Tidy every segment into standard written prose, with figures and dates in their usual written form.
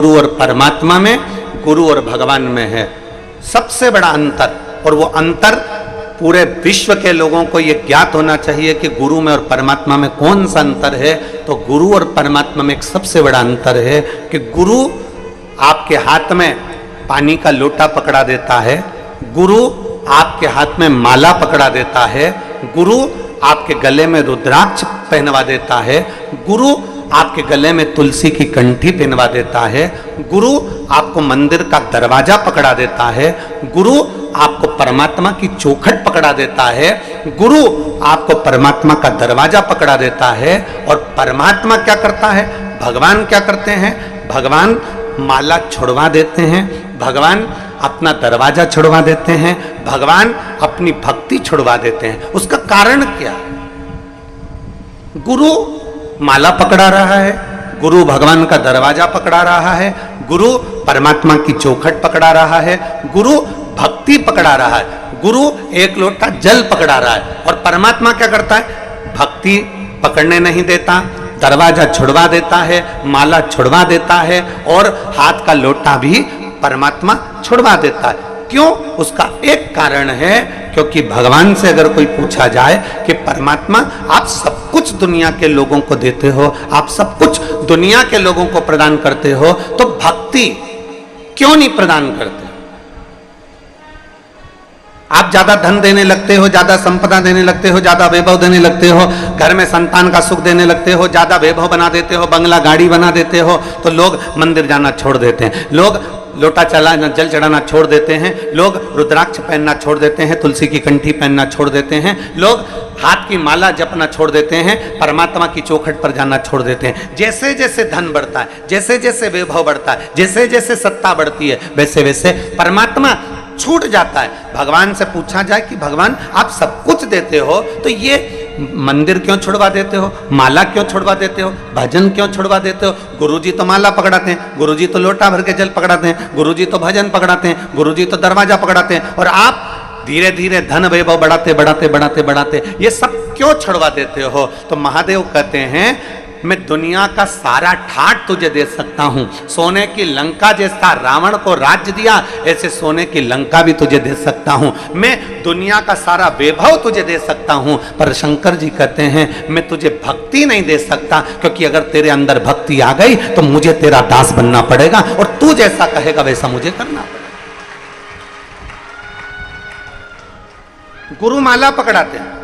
गुरु और परमात्मा में, गुरु और भगवान में है सबसे बड़ा अंतर। और वो अंतर पूरे विश्व के लोगों को ये ज्ञात होना चाहिए कि गुरु में और परमात्मा में कौन सा अंतर है। तो गुरु और परमात्मा में एक सबसे बड़ा अंतर है कि गुरु आपके हाथ में पानी का लोटा पकड़ा देता है, गुरु आपके हाथ में माला पकड़ा देता है, गुरु आपके गले में रुद्राक्ष पहनवा देता है, गुरु आपके गले में तुलसी की कंठी पहनवा देता है, गुरु आपको मंदिर का दरवाजा पकड़ा देता है, गुरु आपको परमात्मा की चौखट पकड़ा देता है, गुरु आपको परमात्मा का दरवाजा पकड़ा देता है। और परमात्मा क्या करता है, भगवान क्या करते हैं, भगवान माला छुड़वा देते हैं, भगवान अपना दरवाजा छुड़वा देते हैं, भगवान अपनी भक्ति छुड़वा देते हैं। उसका कारण क्या? गुरु माला पकड़ा रहा है, गुरु भगवान का दरवाजा पकड़ा रहा है, गुरु परमात्मा की चौखट पकड़ा रहा है, गुरु भक्ति पकड़ा रहा है, गुरु एक लोटा जल पकड़ा रहा है। और परमात्मा क्या करता है, भक्ति पकड़ने नहीं देता, दरवाजा छुड़वा देता है, माला छुड़वा देता है और हाथ का लोटा भी परमात्मा छुड़वा देता है। क्यों? उसका एक कारण है, क्योंकि भगवान से अगर कोई पूछा जाए कि परमात्मा आप सब कुछ दुनिया के लोगों को देते हो, आप सब कुछ दुनिया के लोगों को प्रदान करते हो, तो भक्ति क्यों नहीं प्रदान करते? आप ज्यादा धन देने लगते हो, ज्यादा संपदा देने लगते हो, ज्यादा वैभव देने लगते हो, घर में संतान का सुख देने लगते हो, ज्यादा वैभव बना देते हो, बंगला गाड़ी बना देते हो, तो लोग मंदिर जाना छोड़ देते हैं, लोग लोटा चलाना जल चढ़ाना छोड़ देते हैं, लोग रुद्राक्ष पहनना छोड़ देते हैं, तुलसी की कंठी पहनना छोड़ देते हैं, लोग हाथ की माला जपना छोड़ देते हैं, परमात्मा की चौखट पर जाना छोड़ देते हैं। जैसे जैसे धन बढ़ता है, जैसे जैसे वैभव बढ़ता है, जैसे जैसे सत्ता बढ़ती है, वैसे वैसे परमात्मा छूट जाता है। भगवान से पूछा जाए कि भगवान आप सब कुछ देते हो, तो ये मंदिर क्यों छुड़वा देते हो, माला क्यों छुड़वा देते हो, भजन क्यों छुड़वा देते हो? गुरुजी तो माला पकड़ाते हैं, गुरुजी तो लोटा भर के जल पकड़ाते हैं, गुरुजी तो भजन पकड़ाते हैं, गुरुजी तो दरवाजा पकड़ाते हैं, और आप धीरे धीरे धन वैभव बढ़ाते बढ़ाते बढ़ाते बढ़ाते ये सब क्यों छुड़वा देते हो? तो महादेव कहते हैं मैं दुनिया का सारा ठाट तुझे दे सकता हूं। सोने की लंका जैसा रावण को राज्य दिया, ऐसे सोने की लंका भी तुझे दे सकता हूं। मैं दुनिया का सारा वैभव तुझे दे सकता हूं, पर शंकर जी कहते हैं मैं तुझे भक्ति नहीं दे सकता, क्योंकि अगर तेरे अंदर भक्ति आ गई तो मुझे तेरा दास बनना पड़ेगा, और तू जैसा कहेगा वैसा मुझे करना पड़ेगा। गुरु माला पकड़ाते हैं,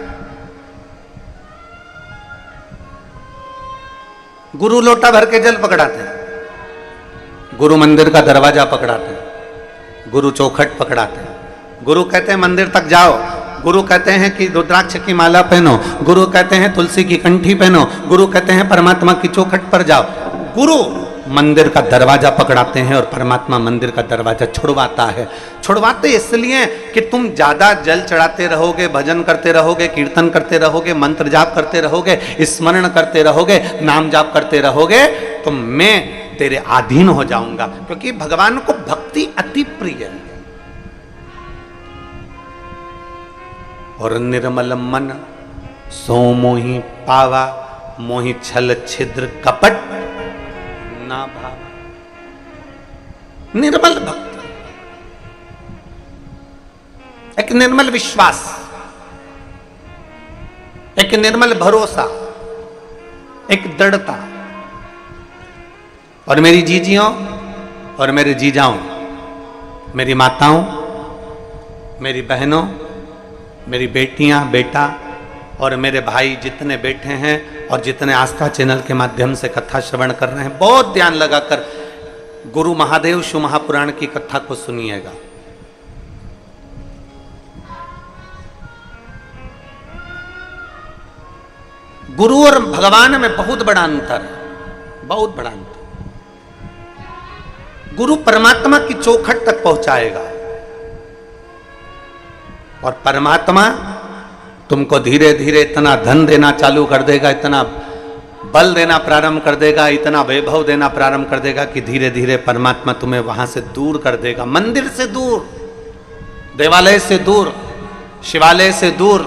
गुरु लोटा भर के जल पकड़ाते हैं, गुरु मंदिर का दरवाजा पकड़ाते हैं, गुरु चौखट पकड़ाते हैं, गुरु कहते हैं मंदिर तक जाओ, गुरु कहते हैं कि रुद्राक्ष की माला पहनो, गुरु कहते हैं तुलसी की कंठी पहनो, गुरु कहते हैं परमात्मा की चौखट पर जाओ। गुरु मंदिर का दरवाजा पकड़ाते हैं और परमात्मा मंदिर का दरवाजा छुड़वाता है। छुड़वाते इसलिए कि तुम ज्यादा जल चढ़ाते रहोगे, भजन करते रहोगे, कीर्तन करते रहोगे, मंत्र जाप करते रहोगे, स्मरण करते रहोगे, नाम जाप करते रहोगे, तो मैं तेरे अधीन हो जाऊंगा। क्योंकि भगवान को भक्ति अति प्रिय है। और निर्मल मन सो मोहि पावा, मोहि छल छिद्र कपट ना भाव। निर्मल भक्ति, एक निर्मल विश्वास, एक निर्मल भरोसा, एक दृढ़ता। और मेरी जीजियों और मेरे जीजाओं, मेरी माताओं, मेरी बहनों, मेरी बेटियां, बेटा और मेरे भाई जितने बैठे हैं और जितने आस्था चैनल के माध्यम से कथा श्रवण कर रहे हैं, बहुत ध्यान लगाकर गुरु महादेव शिव महापुराण की कथा को सुनिएगा। गुरु और भगवान में बहुत बड़ा अंतर है, बहुत बड़ा अंतर। गुरु परमात्मा की चौखट तक पहुंचाएगा और परमात्मा तुमको धीरे धीरे इतना धन देना चालू कर देगा, इतना बल देना प्रारंभ कर देगा, इतना वैभव देना प्रारंभ कर देगा कि धीरे धीरे परमात्मा तुम्हें वहां से दूर कर देगा। मंदिर से दूर, देवालय से दूर, शिवालय से दूर,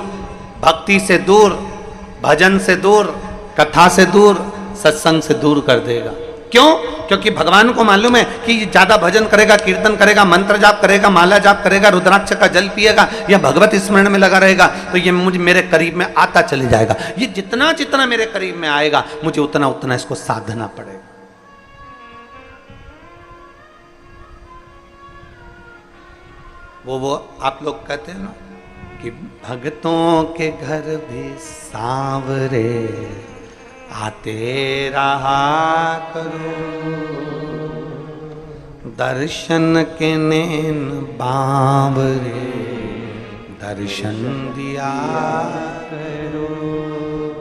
भक्ति से दूर, भजन से दूर, कथा से दूर, सत्संग से दूर कर देगा। क्यों? क्योंकि भगवान को मालूम है कि ये ज्यादा भजन करेगा, कीर्तन करेगा, मंत्र जाप करेगा, माला जाप करेगा, रुद्राक्ष का जल पिएगा या भगवत स्मरण में लगा रहेगा तो ये मुझे मेरे करीब में आता चले जाएगा। ये जितना जितना मेरे करीब में आएगा मुझे उतना उतना इसको साधना पड़ेगा। वो आप लोग कहते हैं ना कि भक्तों के घर भी सांवरे आते रहा करो, दर्शन के नैन बांवरे दर्शन दिया करो।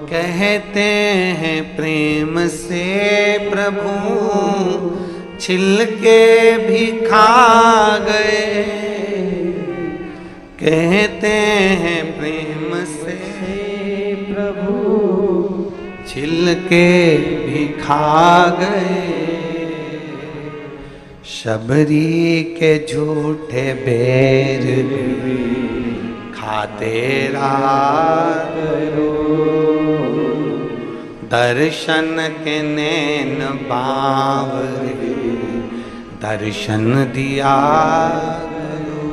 कहते हैं प्रेम से प्रभु छिलके भी खा गए, कहते हैं प्रेम से प्रभु छिलके भी खा गए। शबरी के झूठे बैर भी खाते रहा करो, दर्शन के नैन बांवरे दर्शन दिया करो।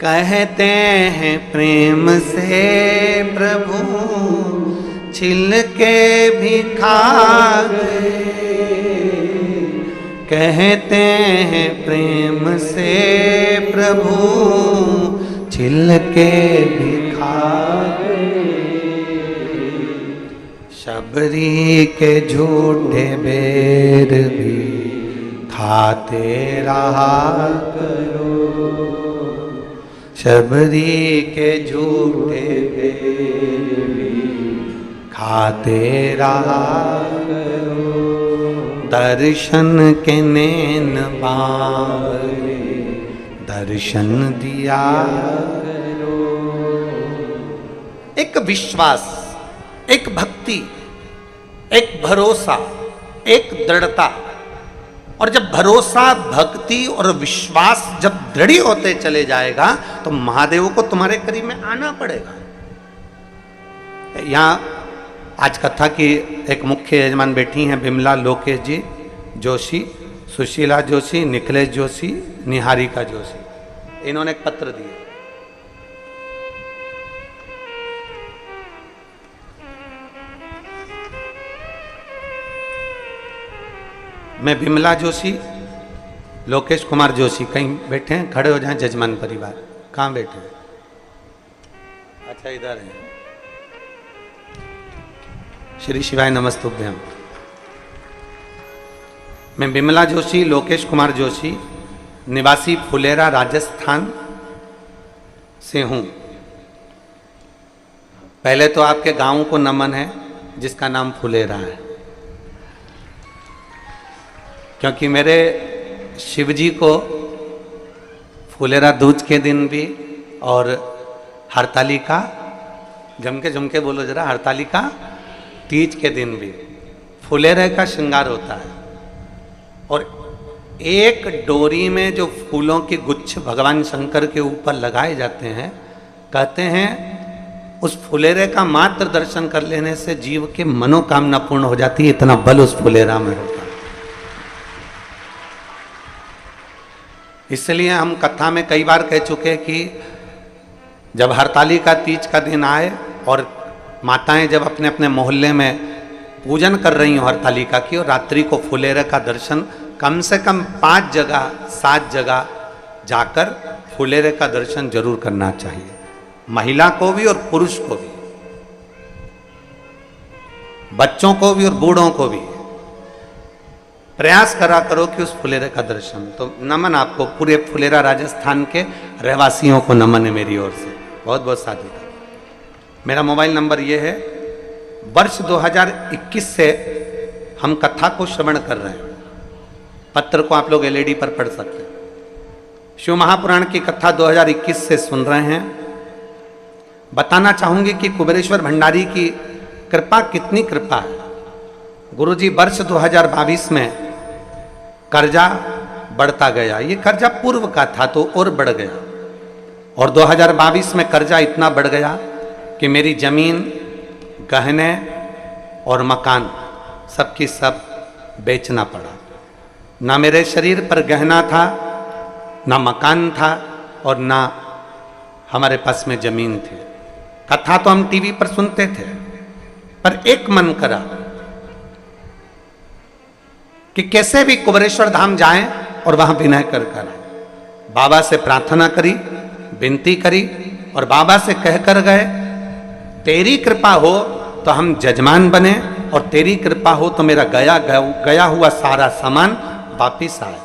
कहते हैं प्रेम से प्रभु छिलके भी खा गए, कहते हैं प्रेम से प्रभु छिलके भी खा गए। शबरी के झूठे बैर भी खाते रहा करो, शबरी के झूठे बैर भी खाते रहा करो, दर्शन के नैन बांवरे दर्शन दिया करो। एक विश्वास, एक भक्ति, एक भरोसा, एक दृढ़ता, और जब भरोसा, भक्ति और विश्वास जब दृढ़ होते चले जाएगा तो महादेव को तुम्हारे करीब में आना पड़ेगा। यहाँ आज कथा की एक मुख्य यजमान बैठी हैं बिमला लोकेश जी जोशी, सुशीला जोशी, निखिलेश जोशी, निहारिका जोशी। इन्होंने एक पत्र दिया। मैं बिमला जोशी, लोकेश कुमार जोशी कहीं बैठे हैं, खड़े हो जाएं जजमान परिवार। कहाँ बैठे हैं? अच्छा इधर है। श्री शिवाय नमस्तुभ्यम। मैं बिमला जोशी, लोकेश कुमार जोशी, निवासी फुलेरा राजस्थान से हूं। पहले तो आपके गांव को नमन है जिसका नाम फुलेरा है, क्योंकि मेरे शिवजी को फुलेरा दूज के दिन भी और हरतालिका, जमके बोलो जरा, हरतालिका तीज के दिन भी फुलेरे का श्रृंगार होता है। और एक डोरी में जो फूलों के गुच्छ भगवान शंकर के ऊपर लगाए जाते हैं, कहते हैं उस फुलेरे का मात्र दर्शन कर लेने से जीव की मनोकामना पूर्ण हो जाती है, इतना बल उस फुलेरा में होता है। इसलिए हम कथा में कई बार कह चुके कि जब हरतालिका तीज का दिन आए और माताएं जब अपने अपने मोहल्ले में पूजन कर रही हो हरतालिका की, और रात्रि को फुलेरे का दर्शन कम से कम 5 जगह 7 जगह जाकर फुलेरे का दर्शन जरूर करना चाहिए, महिला को भी और पुरुष को भी, बच्चों को भी और बूढ़ों को भी। प्रयास करा करो कि उस फुलेरे का दर्शन। तो नमन आपको, पूरे फुलेरा राजस्थान के रहवासियों को नमन है मेरी ओर से, बहुत बहुत साधुवाद। मेरा मोबाइल नंबर ये है। वर्ष 2021 से हम कथा को श्रवण कर रहे हैं। पत्र को आप लोग एलईडी पर पढ़ सकते हैं। शिव महापुराण की कथा 2021 से सुन रहे हैं। बताना चाहूंगी कि कुबेरेश्वर भंडारी की कृपा कितनी कृपा है। गुरुजी वर्ष 2022 में कर्जा बढ़ता गया, ये कर्जा पूर्व का था तो और बढ़ गया, और 2022 में कर्जा इतना बढ़ गया कि मेरी जमीन, गहने और मकान सबकी सब बेचना पड़ा। ना मेरे शरीर पर गहना था, ना मकान था, और ना हमारे पास में जमीन थी। कथा तो हम टीवी पर सुनते थे, पर एक मन करा कि कैसे भी कुबेरेश्वर धाम जाएं और वहां विनय कर कर आए। बाबा से प्रार्थना करी, विनती करी, और बाबा से कहकर गए, तेरी कृपा हो तो हम जजमान बने, और तेरी कृपा हो तो मेरा गया हुआ सारा सामान वापिस आए।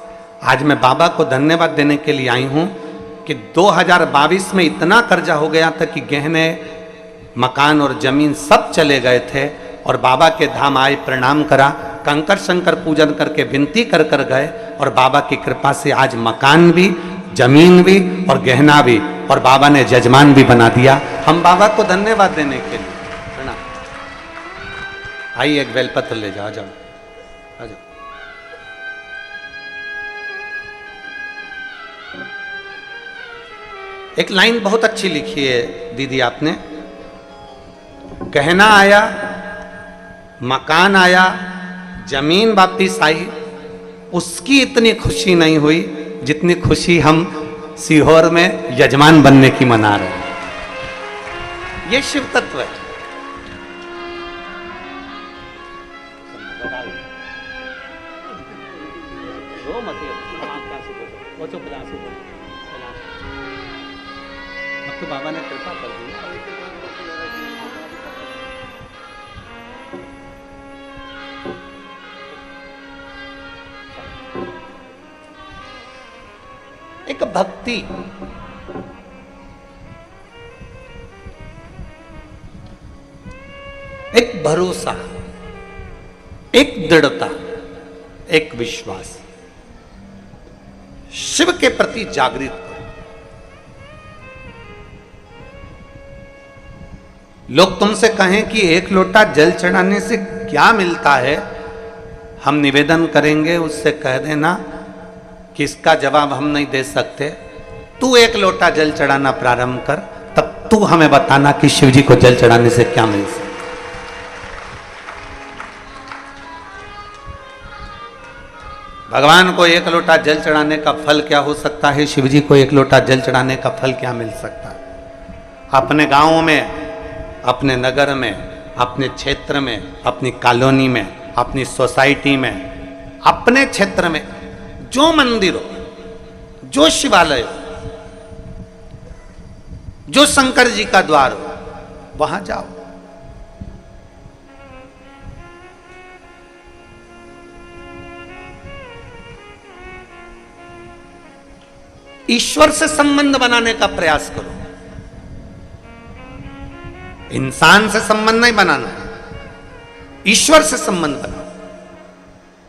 आज मैं बाबा को धन्यवाद देने के लिए आई हूं कि 2022 में इतना कर्जा हो गया था कि गहने, मकान और जमीन सब चले गए थे, और बाबा के धाम आए, प्रणाम करा, कंकर शंकर पूजन करके विनती कर कर गए, और बाबा की कृपा से आज मकान भी, जमीन भी और गहना भी, और बाबा ने जजमान भी बना दिया। हम बाबा को धन्यवाद देने के लिए प्रणाम। आइए एक बेलपत्र ले जाओ, जाओ आ जाओ। एक लाइन बहुत अच्छी लिखी है दीदी आपने, गहना आया, मकान आया, जमीन वापिस आई, उसकी इतनी खुशी नहीं हुई जितनी खुशी हम सीहोर में यजमान बनने की मना रहे हैं। ये शिव तत्व है। अब तो बाबा ने कृपा कर दी। एक भक्ति, एक भरोसा, एक दृढ़ता, एक विश्वास, शिव के प्रति जागृत करो। लोग तुमसे कहें कि एक लोटा जल चढ़ाने से क्या मिलता है, हम निवेदन करेंगे उससे कह देना कि इसका जवाब हम नहीं दे सकते, तू एक लोटा जल चढ़ाना प्रारंभ कर, तब तू हमें बताना कि शिव जी को जल चढ़ाने से क्या मिल सकता। भगवान को एक लोटा जल चढ़ाने का फल क्या हो सकता है, शिव जी को एक लोटा जल चढ़ाने का फल क्या मिल सकता है। अपने गांव में, अपने नगर में, अपने क्षेत्र में, अपनी कॉलोनी में, अपनी सोसाइटी में, अपने क्षेत्र में जो मंदिर हो, जो शिवालय हो, जो शंकर जी का द्वार हो, वहां जाओ। ईश्वर से संबंध बनाने का प्रयास करो। इंसान से संबंध नहीं बनाना है, ईश्वर से संबंध बनाओ।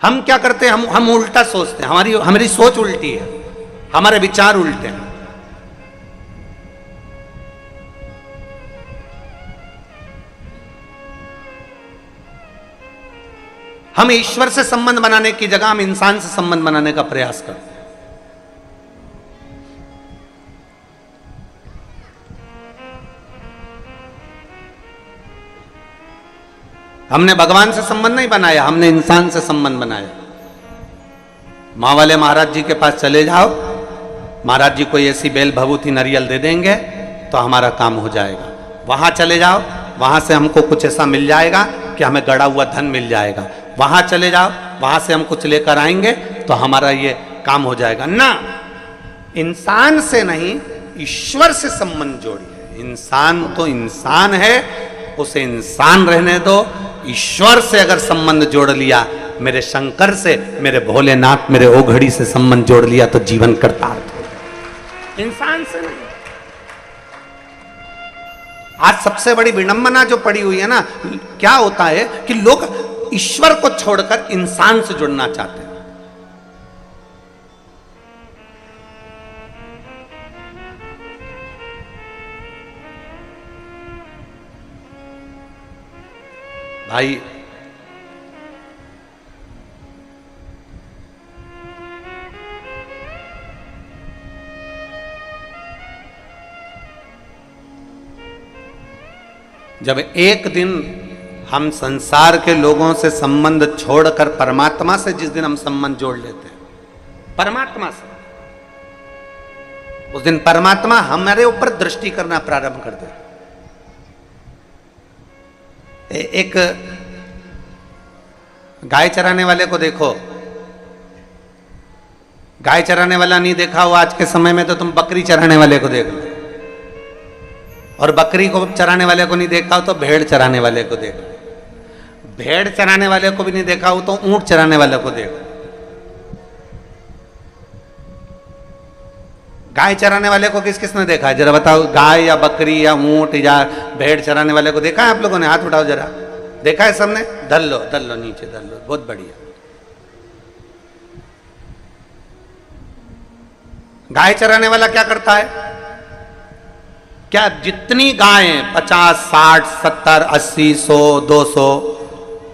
हम क्या करते हैं, हम उल्टा सोचते हैं, हमारी सोच उल्टी है, हमारे विचार उल्टे हैं। हम ईश्वर से संबंध बनाने की जगह हम इंसान से संबंध बनाने का प्रयास करते हैं। हमने भगवान से संबंध नहीं बनाया, हमने इंसान से संबंध बनाया। माँ वाले महाराज जी के पास चले जाओ, महाराज जी कोई ऐसी बेल भभूति नारियल दे देंगे तो हमारा काम हो जाएगा। वहां चले जाओ, वहां से हमको कुछ ऐसा मिल जाएगा कि हमें गड़ा हुआ धन मिल जाएगा। वहां चले जाओ, वहां से हम कुछ लेकर आएंगे तो हमारा ये काम हो जाएगा। ना, इंसान से नहीं, ईश्वर से संबंध जोड़िए। इंसान तो इंसान है, उसे इंसान रहने दो। ईश्वर से अगर संबंध जोड़ लिया, मेरे शंकर से, मेरे भोलेनाथ, मेरे ओघड़ी से संबंध जोड़ लिया तो जीवन कृतार्थ हो। इंसान से नहीं। आज सबसे बड़ी विडंबना जो पड़ी हुई है ना, क्या होता है कि लोग ईश्वर को छोड़कर इंसान से जुड़ना चाहते हैं। भाई, जब एक दिन हम संसार के लोगों से संबंध छोड़कर परमात्मा से जिस दिन हम संबंध जोड़ लेते हैं, परमात्मा से, उस दिन परमात्मा हमारे ऊपर दृष्टि करना प्रारंभ कर दे। एक गाय चराने वाले को देखो, गाय चराने वाला नहीं देखा हो आज के समय में तो तुम बकरी चराने वाले को देख लो, और बकरी को चराने वाले को नहीं देखा हो तो भेड़ चराने वाले को देख लो, भेड़ चराने वाले को भी नहीं देखा हो तो ऊंट चराने वाले को देखो। गाय चराने वाले को किस किसने देखा है जरा बताओ? गाय या बकरी या ऊंट या भेड़ चराने वाले को देखा है आप लोगों ने? हाथ उठाओ जरा। देखा है सबने? धर लो नीचे धर लो, बहुत बढ़िया। गाय चराने वाला क्या करता है? क्या जितनी गायें 50, 60, 70, 80, 100, 200,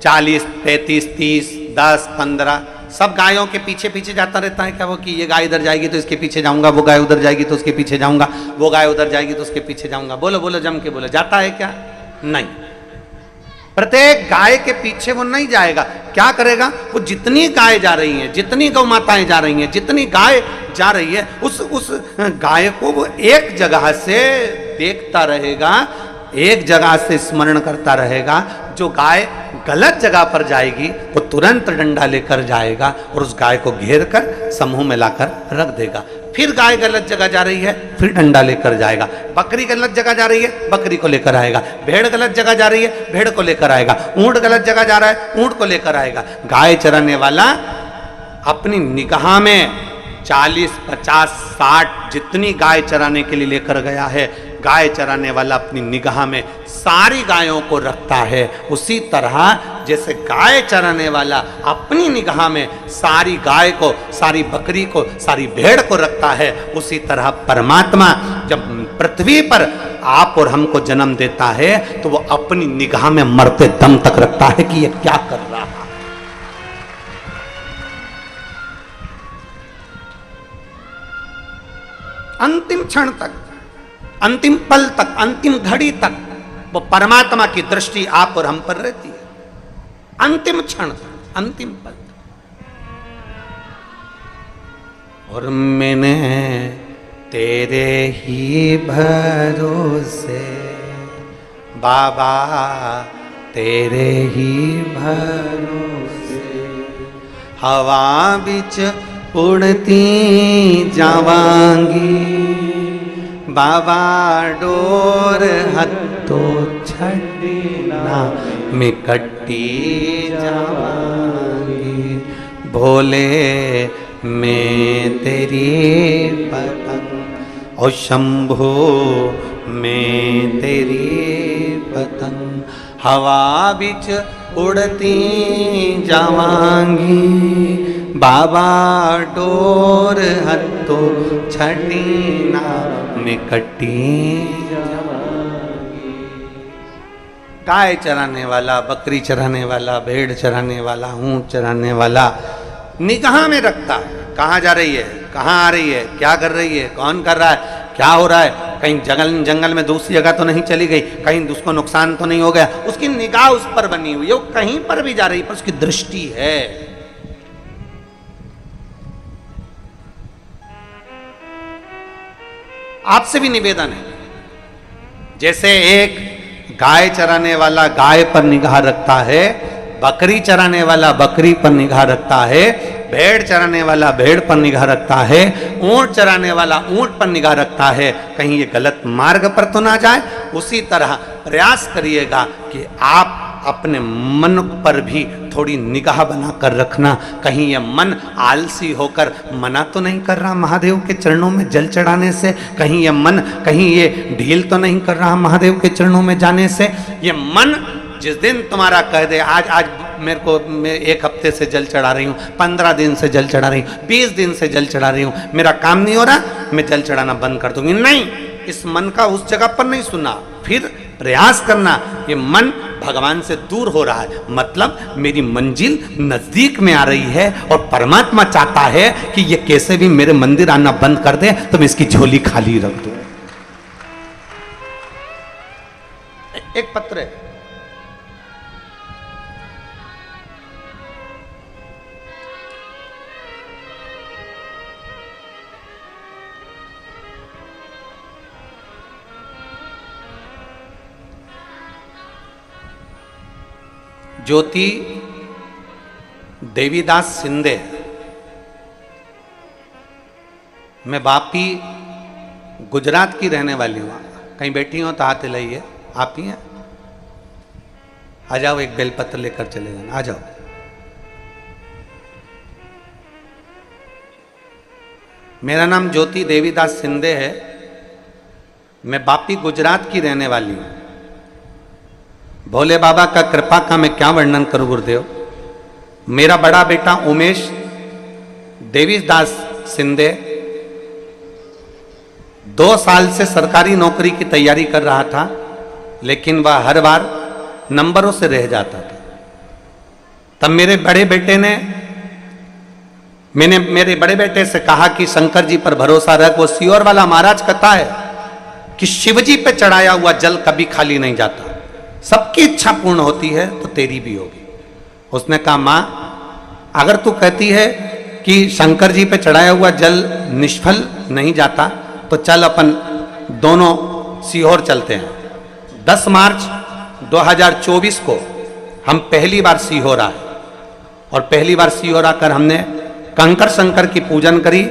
40, 35, 30, 10, 15 सब गायों के पीछे पीछे जाता रहता है क्या वो? कि ये गाय इधर जाएगी तो इसके पीछे जाऊंगा, वो गाय उधर जाएगी तो उसके पीछे जाऊंगा, वो गाय उधर जाएगी तो उसके पीछे जाऊंगा। बोलो बोलो जम के बोलो, जाता है क्या? नहीं। प्रत्येक गाय के पीछे वो नहीं जाएगा। क्या करेगा? वो जितनी गाय जा रही हैं, जितनी गौ माताएं जा रही हैं, जितनी गाय जा रही है, उस गाय को वो एक जगह से देखता रहेगा, एक जगह से स्मरण करता रहेगा। जो गाय गलत जगह पर जाएगी वो तुरंत डंडा लेकर जाएगा और उस गाय को घेर कर समूह में लाकर रख देगा। फिर गाय गलत जगह जा रही है, फिर डंडा लेकर जाएगा। बकरी गलत जगह जा रही है, बकरी को लेकर आएगा। भेड़ गलत जगह जा रही है, भेड़ को लेकर आएगा। ऊंट गलत जगह जा रहा है, ऊंट को लेकर आएगा। गाय चराने वाला अपनी निगाह में 40, 50, 60 जितनी गाय चराने के लिए लेकर गया है, गाय चराने वाला अपनी निगाह में सारी गायों को रखता है। उसी तरह जैसे गाय चराने वाला अपनी निगाह में सारी गाय को, सारी बकरी को, सारी भेड़ को रखता है, उसी तरह परमात्मा जब पृथ्वी पर आप और हमको जन्म देता है तो वो अपनी निगाह में मरते दम तक रखता है कि ये क्या कर रहा है। अंतिम क्षण तक, अंतिम पल तक, अंतिम घड़ी तक वो परमात्मा की दृष्टि आप और हम पर रहती है। अंतिम क्षण तक, अंतिम पल तक। और मैंने तेरे ही भरोसे बाबा, तेरे ही भरोसे हवा बिच उड़ती जावांगी बाबा, डोर हत्तो छड़ना में कट्टी जावांगी। भोले मैं तेरी पतंग और शंभो मैं तेरी पतंग, हवा बिच उड़ती जावांगी बाबा, डोर हत्तो छड़ीना में कट्टी जावांगी। गाय चराने वाला, बकरी चराने वाला, भेड़ चराने वाला, ऊंट चराने वाला निगाह में रखता है कहाँ जा रही है, कहाँ आ रही है, क्या कर रही है, कौन कर रहा है, क्या हो रहा है, कहीं जंगल में दूसरी जगह तो नहीं चली गई, कहीं उसको नुकसान तो नहीं हो गया। उसकी निगाह उस पर बनी हुई है, वो कहीं पर भी जा रही पर उसकी दृष्टि है। आपसे भी निवेदन है, जैसे एक गाय चराने वाला गाय पर निगाह रखता है, बकरी चराने वाला बकरी पर निगाह रखता है, भेड़ चराने वाला भेड़ पर निगाह रखता है, ऊंट चराने वाला ऊंट पर निगाह रखता है, कहीं ये गलत मार्ग पर तो ना जाए। उसी तरह प्रयास करिएगा कि आप अपने मन पर भी थोड़ी निगाह बनाकर रखना, कहीं ये मन आलसी होकर मना तो नहीं कर रहा महादेव के चरणों में जल चढ़ाने से, कहीं ये मन कहीं ये ढील तो नहीं कर रहा महादेव के चरणों में जाने से। ये मन जिस दिन तुम्हारा कह दे आज मेरे को, मैं 1 हफ्ते से जल चढ़ा रही हूँ, 15 दिन से जल चढ़ा रही हूँ, 20 दिन से जल चढ़ा रही हूँ, मेरा काम नहीं हो रहा, मैं जल चढ़ाना बंद कर दूंगी, नहीं, इस मन का उस जगह पर नहीं सुना। फिर प्रयास करना, ये मन भगवान से दूर हो रहा है, मतलब मेरी मंजिल नजदीक में आ रही है और परमात्मा चाहता है कि ये कैसे भी मेरे मंदिर आना बंद कर दे तो मैं इसकी झोली खाली रख दूं। एक पत्र है, ज्योति देवीदास सिंधे, मैं वापी गुजरात की रहने वाली हूँ। कहीं बैठी हो तो हाथ हिलाइए। आप ही हैं? आ जाओ, एक बेलपत्र लेकर चले जाना। आ जाओ। मेरा नाम ज्योति देवीदास सिंधे है। मैं वापी गुजरात की रहने वाली हूँ। भोले बाबा का कृपा का मैं क्या वर्णन करूं गुरुदेव। मेरा बड़ा बेटा उमेश देवीदास सिंधे 2 साल से सरकारी नौकरी की तैयारी कर रहा था, लेकिन वह हर बार नंबरों से रह जाता था। तब मैंने मेरे बड़े बेटे से कहा कि शंकर जी पर भरोसा रख। वो सियोर वाला महाराज कहता है कि शिव जी पे चढ़ाया हुआ जल कभी खाली नहीं जाता, सबकी इच्छा पूर्ण होती है तो तेरी भी होगी। उसने कहा, मां अगर तू कहती है कि शंकर जी पे चढ़ाया हुआ जल निष्फल नहीं जाता तो चल अपन दोनों सीहोर चलते हैं। 10 मार्च 2024 को हम पहली बार सीहोर आए और पहली बार सीहोर आकर हमने कंकर शंकर की पूजन करी।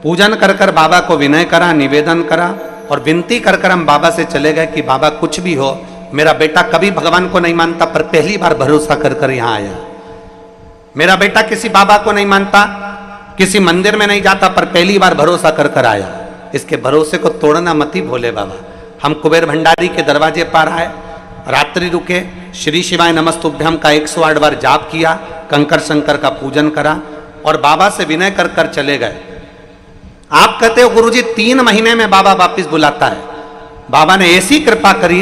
पूजन कर कर बाबा को विनय करा, निवेदन करा और विनती कर कर हम बाबा से चले गए कि बाबा कुछ भी हो, मेरा बेटा कभी भगवान को नहीं मानता पर पहली बार भरोसा कर कर यहां आया। मेरा बेटा किसी बाबा को नहीं मानता, किसी मंदिर में नहीं जाता पर पहली बार भरोसा कर कर आया। इसके भरोसे को तोड़ना मत ही भोले बाबा। हम कुबेर भंडारी के दरवाजे पर आए, रात्रि रुके, श्री शिवाय नमस्तुभ्यम का 108 बार जाप किया, कंकर शंकर का पूजन करा और बाबा से विनय कर कर चले गए। आप कहते हो गुरुजी 3 महीने में बाबा वापिस बुलाता है। बाबा ने ऐसी कृपा करी,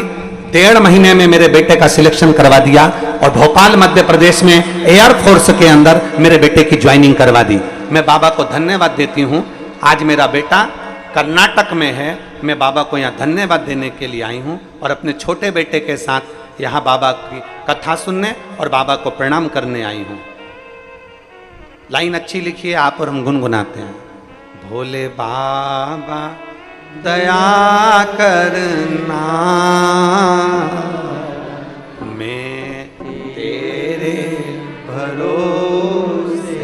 1.5 महीने में मेरे बेटे का सिलेक्शन करवा दिया और भोपाल मध्य प्रदेश में एयरफोर्स के अंदर मेरे बेटे की ज्वाइनिंग करवा दी। मैं बाबा को धन्यवाद देती हूँ। आज मेरा बेटा कर्नाटक में है। मैं बाबा को यहाँ धन्यवाद देने के लिए आई हूँ और अपने छोटे बेटे के साथ यहाँ बाबा की कथा सुनने और बाबा को प्रणाम करने आई हूँ। लाइन अच्छी लिखी है आप और हम गुनगुनाते हैं। भोले बाबा दया करना, मैं तेरे भरोसे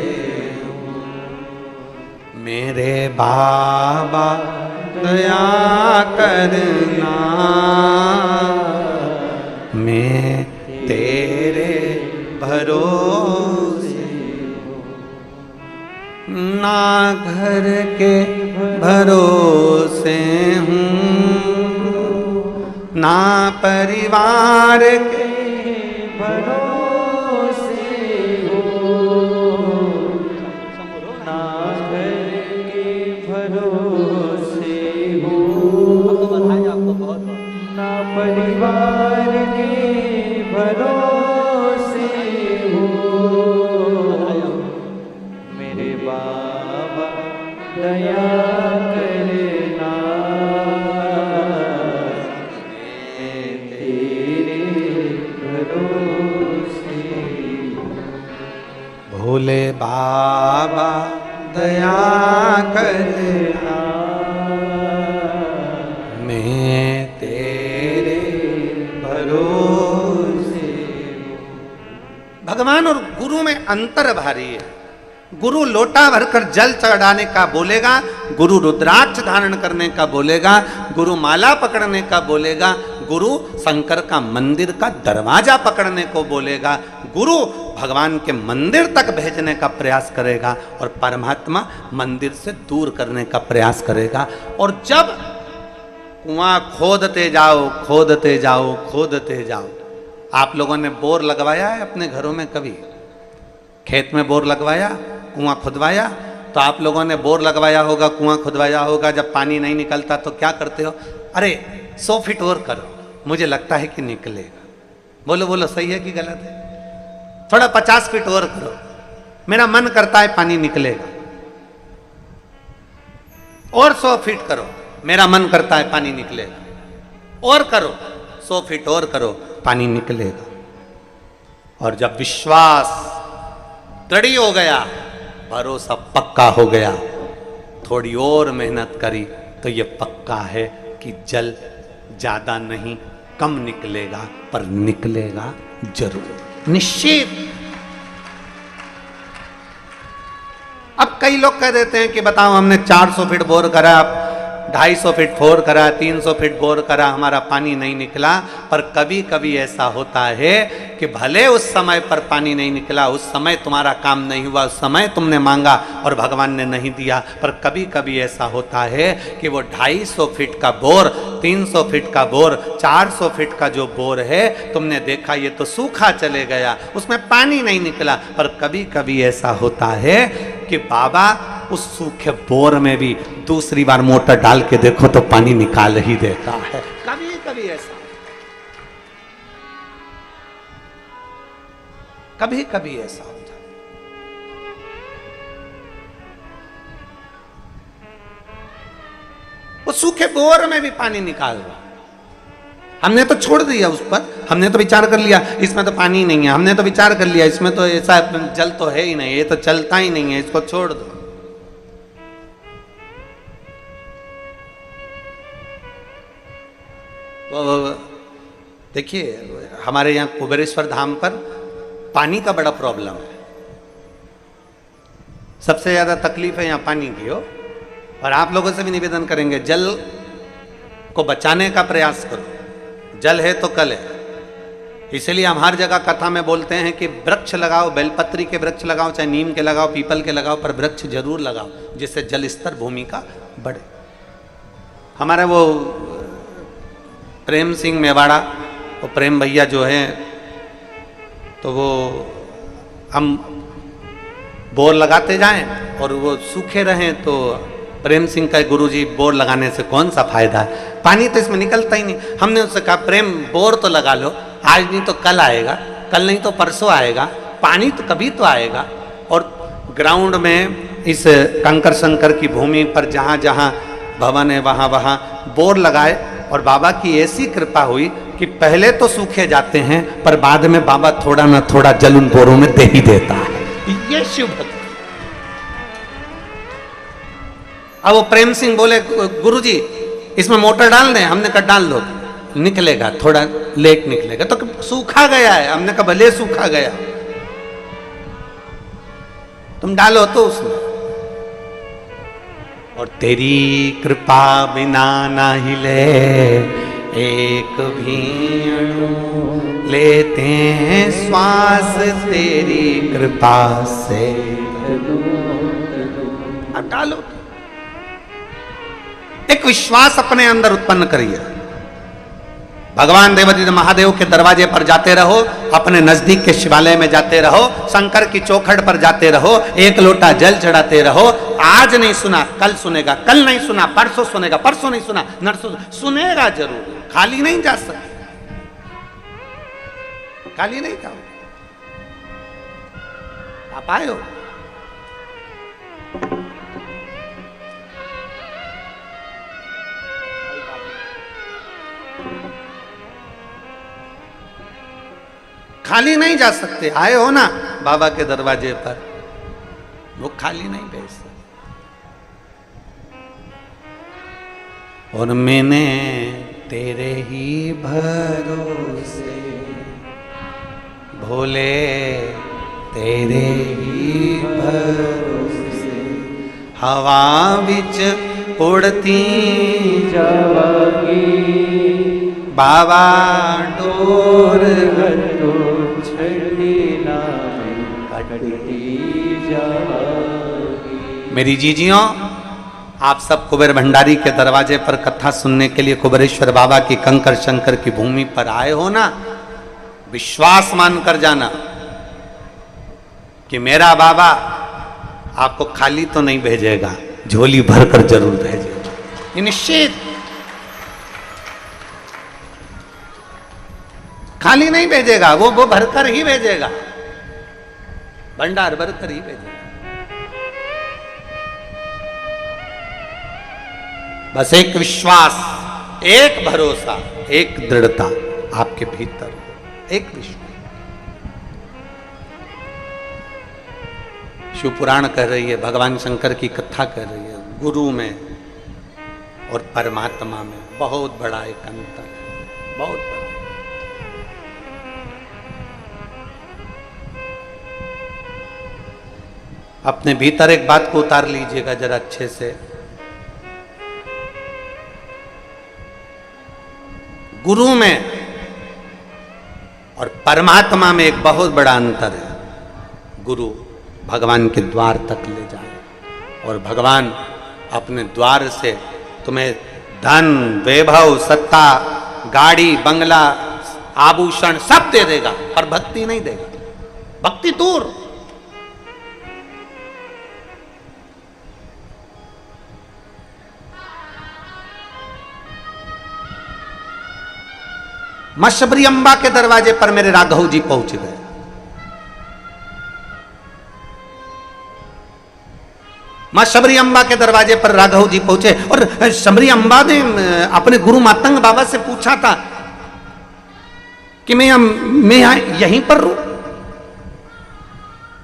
हूँ। मेरे बाबा दया करना, मैं तेरे भरोसे हूँ। ना घर के भरोसे हूँ, ना परिवार के भरोसे हूँ, ना घर के भरोसे हूँ, ना परिवार के भरोसे हूँ। मेरे बाबा दया करना, मैं तेरे भरोसे। भोले बाबा दया करना, मैं तेरे भरोसे। भगवान और गुरु में अंतर भारी है। गुरु लोटा भरकर जल चढ़ाने का बोलेगा, गुरु रुद्राक्ष धारण करने का बोलेगा, गुरु माला पकड़ने का बोलेगा, गुरु शंकर का मंदिर का दरवाजा पकड़ने को बोलेगा, गुरु भगवान के मंदिर तक भेजने का प्रयास करेगा और परमात्मा मंदिर से दूर करने का प्रयास करेगा। और जब कुआं खोदते जाओ, खोदते जाओ, खोदते जाओ। आप लोगों ने बोर लगवाया है अपने घरों में? कभी खेत में बोर लगवाया, कुआं खुदवाया? तो आप लोगों ने बोर लगवाया होगा, कुआं खुदवाया होगा। जब पानी नहीं निकलता तो क्या करते हो? अरे 100 फीट और करो, मुझे लगता है कि निकलेगा। बोलो बोलो, सही है कि गलत है? थोड़ा 50 फीट और करो, मेरा मन करता है पानी निकलेगा। और 100 फीट करो, मेरा मन करता है पानी निकलेगा। और करो, 100 फीट और करो, पानी निकलेगा। और जब विश्वास दृढ़ हो गया, भरोसा पक्का हो गया, थोड़ी और मेहनत करी तो ये पक्का है कि जल ज्यादा नहीं, कम निकलेगा, पर निकलेगा जरूर। निश्चित। अब कई लोग कह देते हैं कि बताओ हमने 400 फीट बोर करा, 250 फीट बोर करा, 300 फीट बोर करा, हमारा पानी नहीं निकला। पर कभी कभी ऐसा होता है कि भले उस समय पर पानी नहीं निकला, उस समय तुम्हारा काम नहीं हुआ, उस समय तुमने मांगा और भगवान ने नहीं दिया, पर कभी कभी ऐसा होता है कि वो 250 फीट का बोर, 300 फीट का बोर, 400 फीट का जो बोर है, तुमने देखा ये तो सूखा चले गया, उसमें पानी नहीं निकला। पर कभी कभी ऐसा होता है कि बाबा उस सूखे बोर में भी दूसरी बार मोटर डाल के देखो तो पानी निकाल ही देता है। कभी कभी ऐसा, कभी कभी ऐसा होता है। वो सूखे बोर में भी पानी निकाल रहा। हमने तो छोड़ दिया उस पर, हमने तो विचार कर लिया इसमें तो पानी नहीं है, हमने तो विचार कर लिया इसमें तो ऐसा जल तो है ही नहीं, ये तो चलता ही नहीं है, इसको छोड़ दो। तो देखिए हमारे यहाँ कुबेरेश्वर धाम पर पानी का बड़ा प्रॉब्लम है, सबसे ज्यादा तकलीफ है यहाँ पानी की हो। और आप लोगों से भी निवेदन करेंगे जल को बचाने का प्रयास करो, जल है तो कल है। इसलिए हम हर जगह कथा में बोलते हैं कि वृक्ष लगाओ, बेलपत्री के वृक्ष लगाओ, चाहे नीम के लगाओ, पीपल के लगाओ, पर वृक्ष जरूर लगाओ जिससे जल स्तर भूमि का बढ़े। हमारा वो प्रेम सिंह मेवाड़ा, वो प्रेम भैया जो है, तो वो हम बोर लगाते जाएं और वो सूखे रहें, तो प्रेम सिंह का गुरुजी बोर लगाने से कौन सा फायदा है, पानी तो इसमें निकलता ही नहीं। हमने उससे कहा प्रेम बोर तो लगा लो, आज नहीं तो कल आएगा, कल नहीं तो परसों आएगा, पानी तो कभी तो आएगा। और ग्राउंड में इस कंकर शंकर की भूमि पर जहाँ जहाँ भवन है वहाँ वहाँ बोर लगाए, और बाबा की ऐसी कृपा हुई कि पहले तो सूखे जाते हैं पर बाद में बाबा थोड़ा ना थोड़ा जल उन बोरों में दे ही देता है। ये शिव भक्ति। अब वो प्रेम सिंह बोले गुरुजी इसमें मोटर डाल दें, हमने कहा डाल दो, निकलेगा, थोड़ा लेट निकलेगा। तो सूखा गया है, हमने कहा भले सूखा गया, तुम डालो तो उसमें। और तेरी कृपा बिना ना हिले एक भी अणु, लेते हैं श्वास तेरी कृपा से। अब डालो, एक विश्वास अपने अंदर उत्पन्न करिए। भगवान देवादिदेव महादेव के दरवाजे पर जाते रहो, अपने नजदीक के शिवालय में जाते रहो, शंकर की चौखट पर जाते रहो, एक लोटा जल चढ़ाते रहो। आज नहीं सुना कल सुनेगा, कल नहीं सुना परसों सुनेगा, परसों नहीं सुना नरसों सुनेगा जरूर। खाली नहीं जा सकते, खाली नहीं जाओ। आप आए हो, खाली नहीं जा सकते। आए हो ना बाबा के दरवाजे पर, वो खाली नहीं भेज सकते। और मैंने तेरे ही भरोसे भोले, तेरे ही भरोसे हवा विच उड़ती जावागी, बाबा डोर मेरी जीजियों, आप सब कुबेर भंडारी के दरवाजे पर कथा सुनने के लिए कुबेरेश्वर बाबा की कंकर शंकर की भूमि पर आए हो ना, विश्वास मानकर जाना कि मेरा बाबा आपको खाली तो नहीं भेजेगा, झोली भरकर जरूर भेजेगा, ये निश्चित। खाली नहीं भेजेगा, वो भरकर ही भेजेगा, भंडार भरकर ही भेजेगा। बस एक विश्वास, एक भरोसा, एक दृढ़ता आपके भीतर, एक विश्वास। शिव पुराण कह रही है, भगवान शंकर की कथा कह रही है, गुरु में और परमात्मा में बहुत बड़ा एक अंतर है, बहुत बड़ा। अपने भीतर एक बात को उतार लीजिएगा जरा अच्छे से। गुरु में और परमात्मा में एक बहुत बड़ा अंतर है। गुरु भगवान के द्वार तक ले जाए और भगवान अपने द्वार से तुम्हें धन, वैभव, सत्ता, गाड़ी, बंगला, आभूषण सब दे देगा, पर भक्ति नहीं देगा। भक्ति दूर। मां शबरी अम्बा के दरवाजे पर मेरे राघव जी पहुंच गए। मां शबरी अम्बा के दरवाजे पर राघव जी पहुंचे और शबरी अम्बा ने अपने गुरु मातंग बाबा से पूछा था कि मैं यहीं पर रहूं,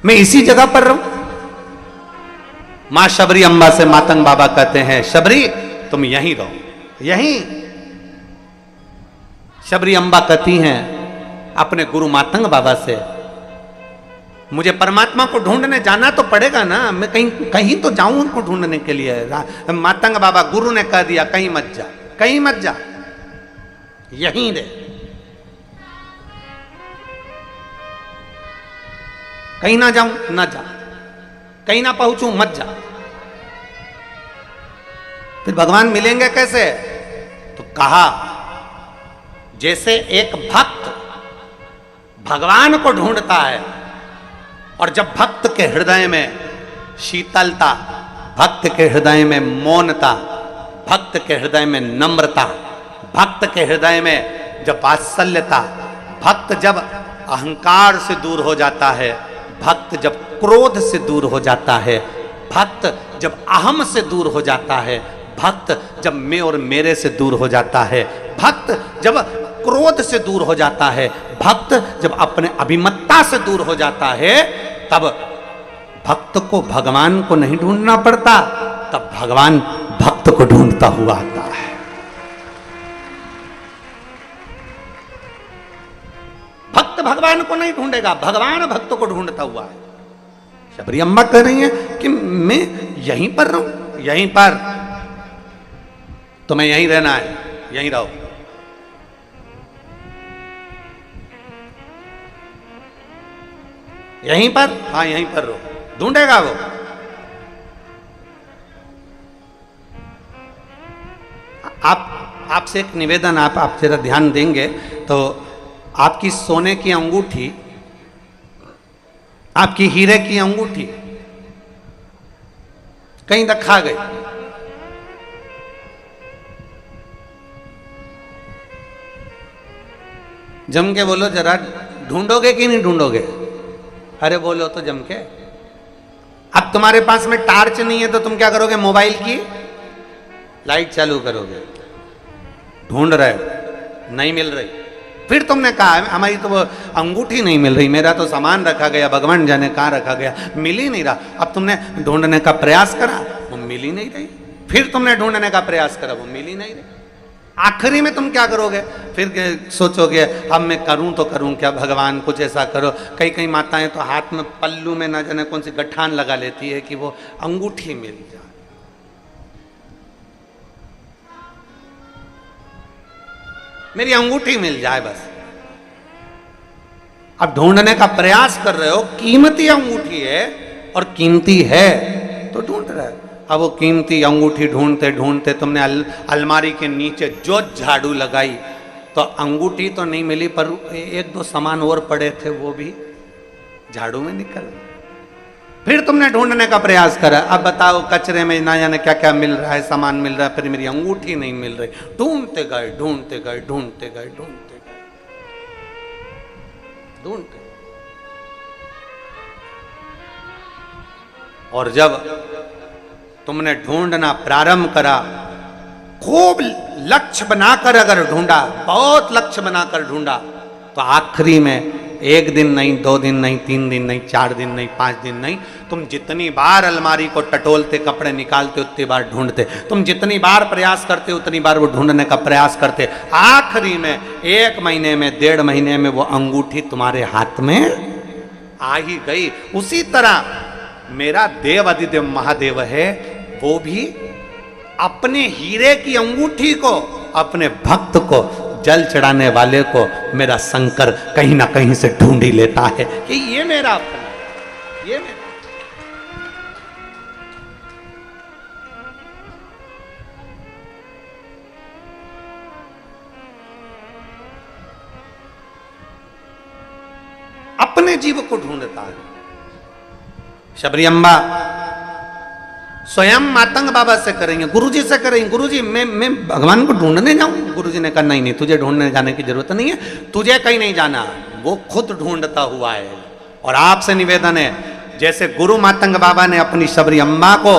मैं इसी जगह पर रहूं। मां शबरी अम्बा से मातंग बाबा कहते हैं, शबरी तुम यहीं रहो, यहीं। शबरी अम्बा कहती हैं अपने गुरु मातंग बाबा से, मुझे परमात्मा को ढूंढने जाना तो पड़ेगा ना, मैं कहीं तो जाऊं उनको ढूंढने के लिए। मातंग बाबा, गुरु ने कह दिया कहीं मत जा, कहीं मत जा, यहीं रहे, कहीं ना जाऊं, ना जा, कहीं ना पहुंचूं, मत जा। फिर भगवान मिलेंगे कैसे? तो कहा जैसे एक भक्त भगवान को ढूंढता है और जब भक्त के हृदय में शीतलता, भक्त के हृदय में मौनता, भक्त के हृदय में नम्रता, भक्त के हृदय में जब वात्सल्यता, भक्त जब अहंकार से दूर हो जाता है, भक्त जब क्रोध से दूर हो जाता है, भक्त जब अहम से दूर हो जाता है, भक्त जब मैं और मेरे से दूर हो जाता है, भक्त जब क्रोध से दूर हो जाता है, भक्त जब अपने अभिमत्ता से दूर हो जाता है, तब भक्त को भगवान को नहीं ढूंढना पड़ता, तब भगवान भक्त को ढूंढता हुआ आता है। भक्त भगवान को नहीं ढूंढेगा, भगवान भक्त को ढूंढता हुआ है। शबरी अम्मा कह रही है कि मैं यहीं पर रहूं, यहीं पर, तुम्हें यहीं रहना है, यहीं रहो। यहीं पर? हाँ यहीं पर रहो, ढूंढेगा वो। आपसे एक निवेदन, आप जरा ध्यान देंगे तो आपकी सोने की अंगूठी, आपकी हीरे की अंगूठी कहीं रखा गई, जम के बोलो जरा, ढूंढोगे कि नहीं ढूंढोगे? अरे बोलो तो जम के। अब तुम्हारे पास में टार्च नहीं है तो तुम क्या करोगे? मोबाइल की लाइट चालू करोगे, ढूंढ रहे हो, नहीं मिल रही। फिर तुमने कहा हमारी तो वो अंगूठी नहीं मिल रही, मेरा तो सामान रखा गया, भगवान जाने कहाँ रखा गया, मिल ही नहीं रहा। अब तुमने ढूंढने का प्रयास करा, वो मिल ही नहीं रही। फिर तुमने ढूंढने का प्रयास करा, वो मिल ही नहीं रही। आखिरी में तुम क्या करोगे? फिर सोचोगे अब मैं करूं तो करूं क्या, भगवान कुछ ऐसा करो। कई कई माताएं तो हाथ में पल्लू में ना जाने कौन सी गठान लगा लेती है कि वो अंगूठी मिल जाए। मेरी अंगूठी मिल जाए बस। अब ढूंढने का प्रयास कर रहे हो, कीमती अंगूठी है और कीमती है तो ढूंढ रहे हो। अब वो कीमती अंगूठी ढूंढते ढूंढते तुमने अलमारी के नीचे जो झाड़ू लगाई तो अंगूठी तो नहीं मिली, पर एक दो सामान और पड़े थे वो भी झाड़ू में निकल। फिर तुमने ढूंढने का प्रयास करा, अब बताओ कचरे में ना जाने क्या क्या मिल रहा है, सामान मिल रहा है, फिर मेरी अंगूठी नहीं मिल रही। ढूंढते गए ढूंढते गए ढूंढते गए ढूंढते गए ढूंढते, और जब तुमने ढूंढना प्रारंभ करा, खूब लक्ष्य बनाकर अगर ढूंढा, बहुत लक्ष्य बनाकर ढूंढा, तो आखिरी में एक दिन नहीं, 2 दिन नहीं, 3 दिन नहीं, 4 दिन नहीं, 5 दिन नहीं, तुम जितनी बार अलमारी को टटोलते, कपड़े निकालते, उतनी बार ढूंढते, तुम जितनी बार प्रयास करते उतनी बार वो ढूंढने का प्रयास करते। आखिरी में 1 महीने में, 1.5 महीने में वो अंगूठी तुम्हारे हाथ में आ ही गई। उसी तरह मेरा देव अधिदेव महादेव है, वो भी अपने हीरे की अंगूठी को, अपने भक्त को, जल चढ़ाने वाले को मेरा शंकर कहीं ना कहीं से ढूंढ ही लेता है कि ये मेरा अपना, ये मेरा। अपने जीव को ढूंढता है। शबरी अम्बा स्वयं मातंग बाबा से करेंगे, गुरुजी से करेंगे, गुरुजी मैं भगवान को ढूंढने जाऊं। गुरुजी ने कहा नहीं नहीं, तुझे ढूंढने जाने की जरूरत नहीं है, तुझे कहीं नहीं जाना, वो खुद ढूंढता हुआ है। और आपसे निवेदन है, जैसे गुरु मातंग बाबा ने अपनी शबरी अम्बा को,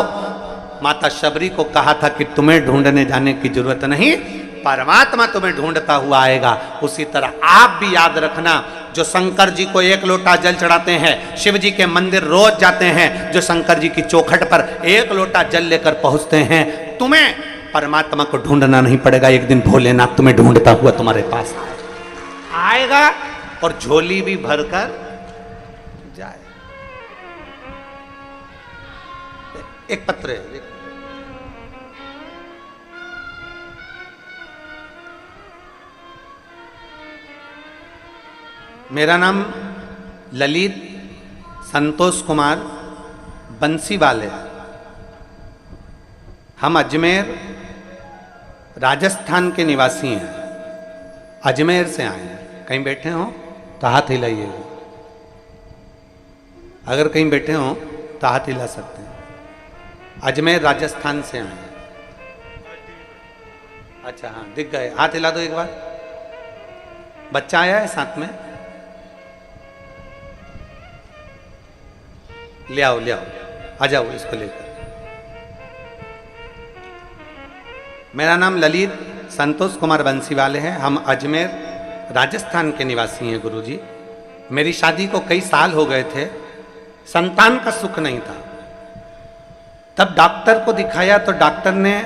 माता शबरी को कहा था कि तुम्हें ढूंढने जाने की जरूरत नहीं, परमात्मा तुम्हें ढूंढता हुआ आएगा, उसी तरह आप भी याद रखना, जो शंकर जी को एक लोटा जल चढ़ाते हैं, शिव जी के मंदिर रोज जाते हैं, जो शंकर जी की चौखट पर एक लोटा जल लेकर पहुंचते हैं, तुम्हें परमात्मा को ढूंढना नहीं पड़ेगा। एक दिन भोलेनाथ तुम्हें ढूंढता हुआ तुम्हारे पास आएगा और झोली भी भरकर जाए। एक पत्र है, मेरा नाम ललित संतोष कुमार बंसीवाल है। हम अजमेर राजस्थान के निवासी हैं, अजमेर से आए हैं। कहीं बैठे हो तो हाथ हिलाइएगा, अगर कहीं बैठे हो तो हाथ हिला सकते हैं। अजमेर राजस्थान से आए हैं। अच्छा हाँ, दिख गए, हाथ हिला दो एक बार। बच्चा आया है साथ में, ले आओ ले आओ, आ जाओ इसको लेकर। मेरा नाम ललित संतोष कुमार बंसीवाल है। हम अजमेर राजस्थान के निवासी हैं गुरुजी। मेरी शादी को कई साल हो गए थे, संतान का सुख नहीं था। तब डॉक्टर को दिखाया तो डॉक्टर ने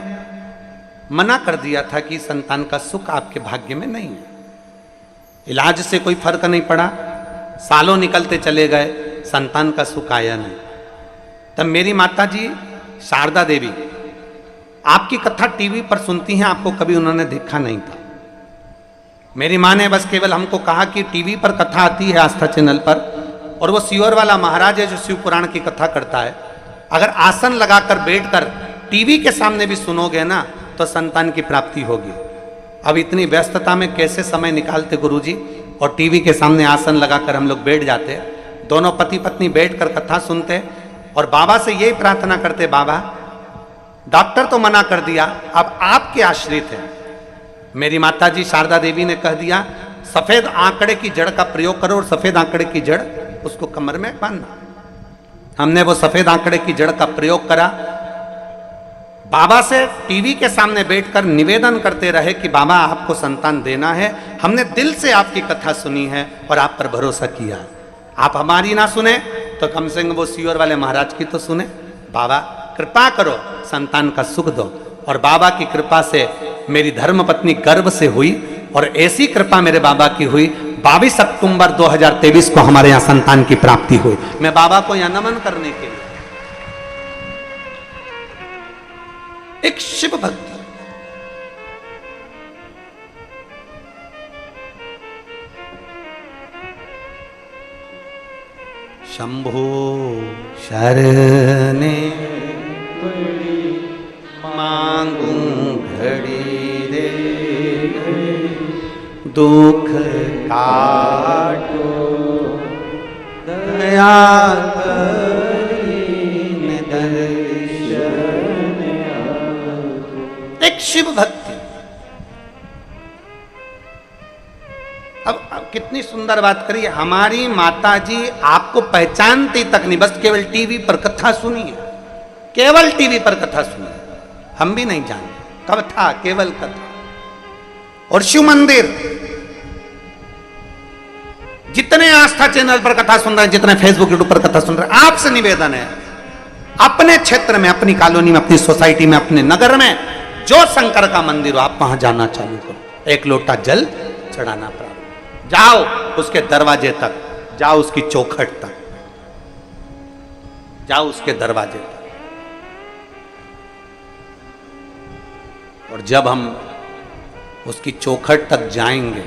मना कर दिया था कि संतान का सुख आपके भाग्य में नहीं है। इलाज से कोई फर्क नहीं पड़ा, सालों निकलते चले गए, संतान का सुख आया नहीं। तब मेरी माता जी शारदा देवी, आपकी कथा टीवी पर सुनती हैं, आपको कभी उन्होंने देखा नहीं था। मेरी माँ ने बस केवल हमको कहा कि टीवी पर कथा आती है आस्था चैनल पर, और वो सियोर वाला महाराज है जो शिव पुराण की कथा करता है, अगर आसन लगाकर बैठकर टीवी के सामने भी सुनोगे ना तो संतान की प्राप्ति होगी। अब इतनी व्यस्तता में कैसे समय निकालते गुरुजी, और टीवी के सामने आसन लगाकर हम लोग बैठ जाते, दोनों पति पत्नी बैठकर कथा सुनते और बाबा से यही प्रार्थना करते, बाबा डॉक्टर तो मना कर दिया, अब आपके आश्रित हैं। मेरी माता जी शारदा देवी ने कह दिया, सफेद आंकड़े की जड़ का प्रयोग करो, और सफेद आंकड़े की जड़ उसको कमर में बांधना। हमने वो सफेद आंकड़े की जड़ का प्रयोग करा। बाबा से टीवी के सामने बैठकर निवेदन करते रहे कि बाबा आपको संतान देना है, हमने दिल से आपकी कथा सुनी है और आप पर भरोसा किया। आप हमारी ना सुने तो कम से कम वो सियोर वाले महाराज की तो सुने। बाबा कृपा करो, संतान का सुख दो। और बाबा की कृपा से मेरी धर्मपत्नी गर्भ से हुई, और ऐसी कृपा मेरे बाबा की हुई, 22 अक्टूबर 2023 को हमारे यहाँ संतान की प्राप्ति हुई। मैं बाबा को यहाँ नमन करने के लिए, एक शिव भक्ति, शंभो शरणे मांगू घड़ी रे, दुख काटो दया करीन दर्शन। एक शिव भक्ति। अब कितनी सुंदर बात करिए, हमारी माता जी आपको पहचानती तक नहीं, बस केवल टीवी पर कथा सुनी है, केवल टीवी पर कथा सुनी है, हम भी नहीं जानते कब था, केवल कथा। और शिव मंदिर, जितने आस्था चैनल पर कथा सुन रहे हैं, जितने फेसबुक यूट्यूब पर कथा सुन रहे हैं, आपसे निवेदन है, अपने क्षेत्र में, अपनी कॉलोनी में, अपनी सोसाइटी में, अपने नगर में जो शंकर का मंदिर हो, आप वहां जाना चालू करो, एक लोटा जल चढ़ाना प्रारंभ, जाओ उसके दरवाजे तक, जाओ उसकी चौखट तक, जाओ उसके दरवाजे पर। और जब हम उसकी चौखट तक जाएंगे,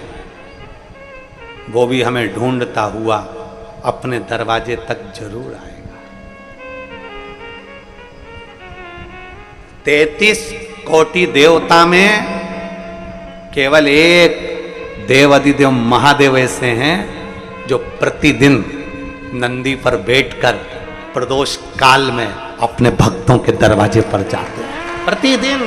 वो भी हमें ढूंढता हुआ अपने दरवाजे तक जरूर आएगा। 33 कोटि देवता में केवल एक देवाधिदेव महादेव ऐसे हैं जो प्रतिदिन नंदी पर बैठकर प्रदोष काल में अपने भक्तों के दरवाजे पर जाते हैं प्रतिदिन।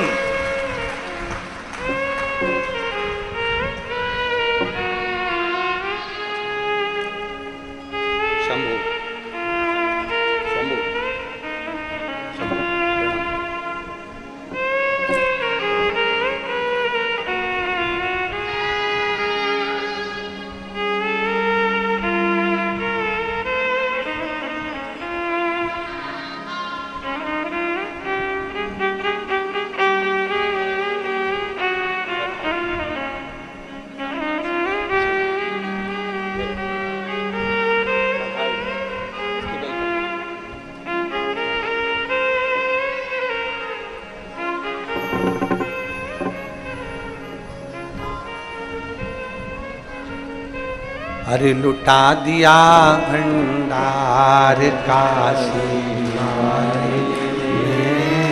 अरे लुटा दिया भंडार काशी वाले ने,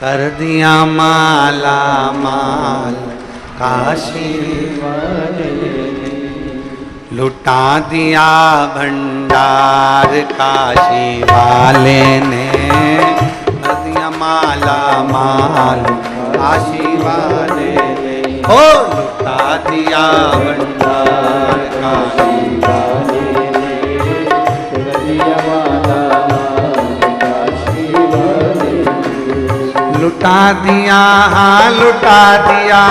कर दिया माला माल काशी वाले ने। लुटा दिया भंडार काशी वाले ने, कर दिया माला माल काशी वाले ने। हो लुटा दिया भंडार काशी वाले ने, कर दिया माला माल काशी वाले ने। लुटा दिया हाँ लुटा दिया,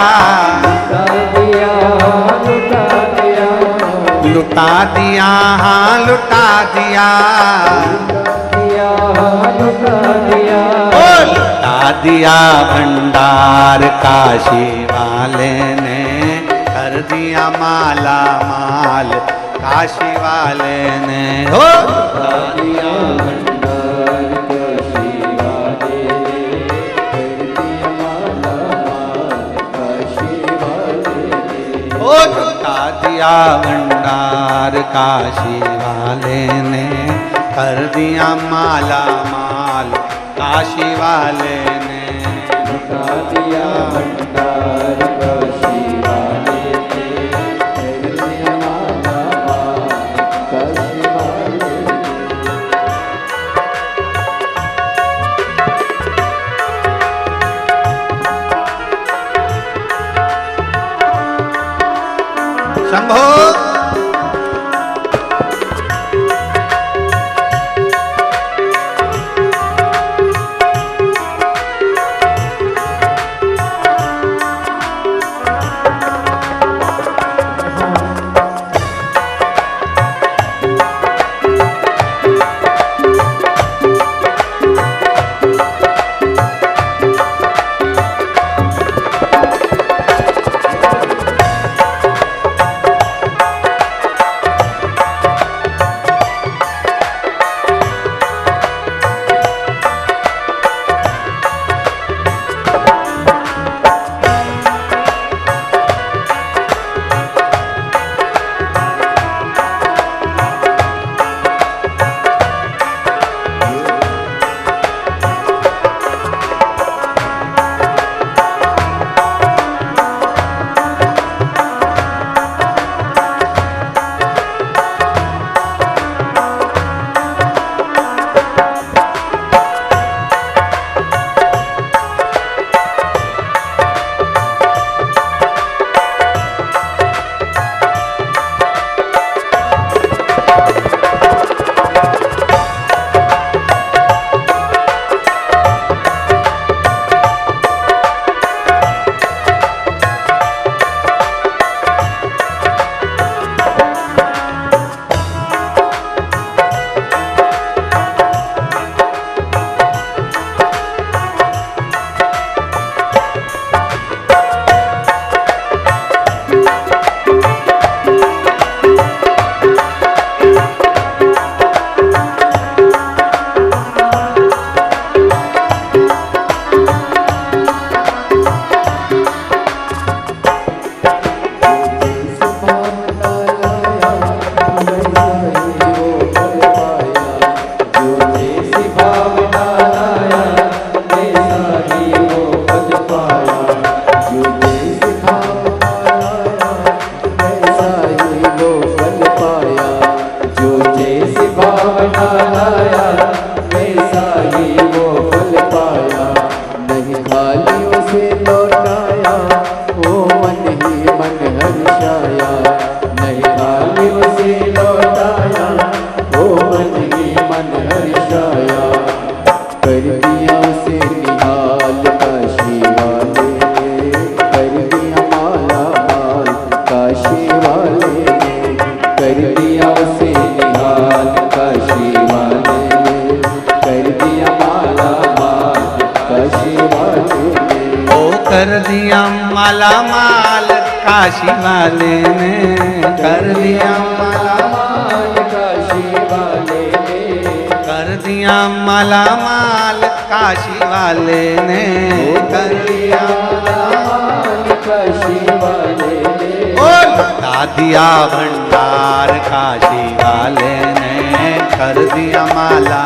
लुटा दिया हाँ लुटा दिया, ओ लुटा दिया भंडार काशी वाले ने, कर दिया माला माल काशी वाले ने। हो लुटा दिया भंडार काशी वाले ने, कर दिया माला माल काशी वाले ने। हो लुटा दिया भंडार काशी वाले ने, कर दिया माला माल काशी वाले ने। लुटा दिया भंडार काशी वाले ने, कर दिया माला माल काशी वाले ने। शंभो कर दिया माला माल काशी वाले ने, कर दिया माला माल काशी वाले ने, कर दिया माला माल काशी वाले ने, कर दिया काशी वाले ने, ओ लुटा दिया भंडार काशी वाले ने, कर दिया माला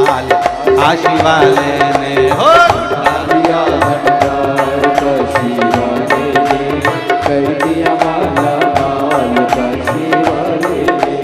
माल काशी वाले ने, हो लुटा दिया भंडार काशी वाले ने, कर दिया माला माल काशी वाले ने।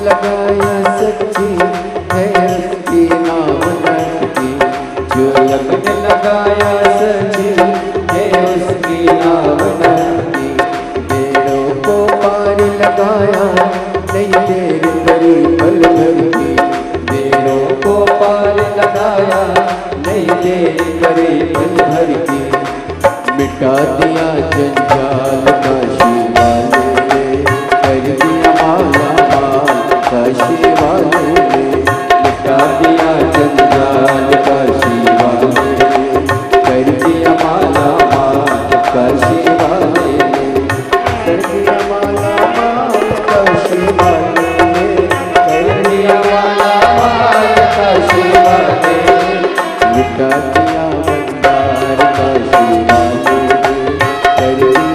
लगाया सच्ची है उसकी नाम नटकी, जो लगन लगाया सच्ची है उसकी नाम नटकी, बेड़ों को पार लगाया नहीं देर करी पल भर की, बेड़ों को पार लगाया नहीं देर करी पल भर की, मिटा दिया जंजाल काशी वाले ने, कर दिया माला काशी वाले ने, मिटा दिया जंजाल काशी वाले ने, कर दिया माला माल काशी वाले ने, कर दिया माला माल काशी वाले ने, कर दिया माला माल काशी वाले ने, मिटा दिया भंडार काशी वाले ने, कर दिया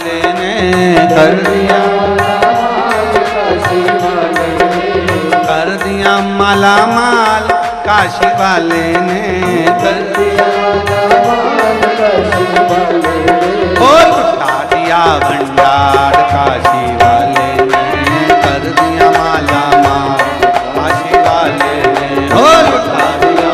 वाले ने कर दिया, कर दिया माला माल, काशी वाले ने कर दिया, ओ लुटा दिया भंडार, काशी वाले ने कर दिया माला माल, काशी वाले ने ओ लुटा दिया,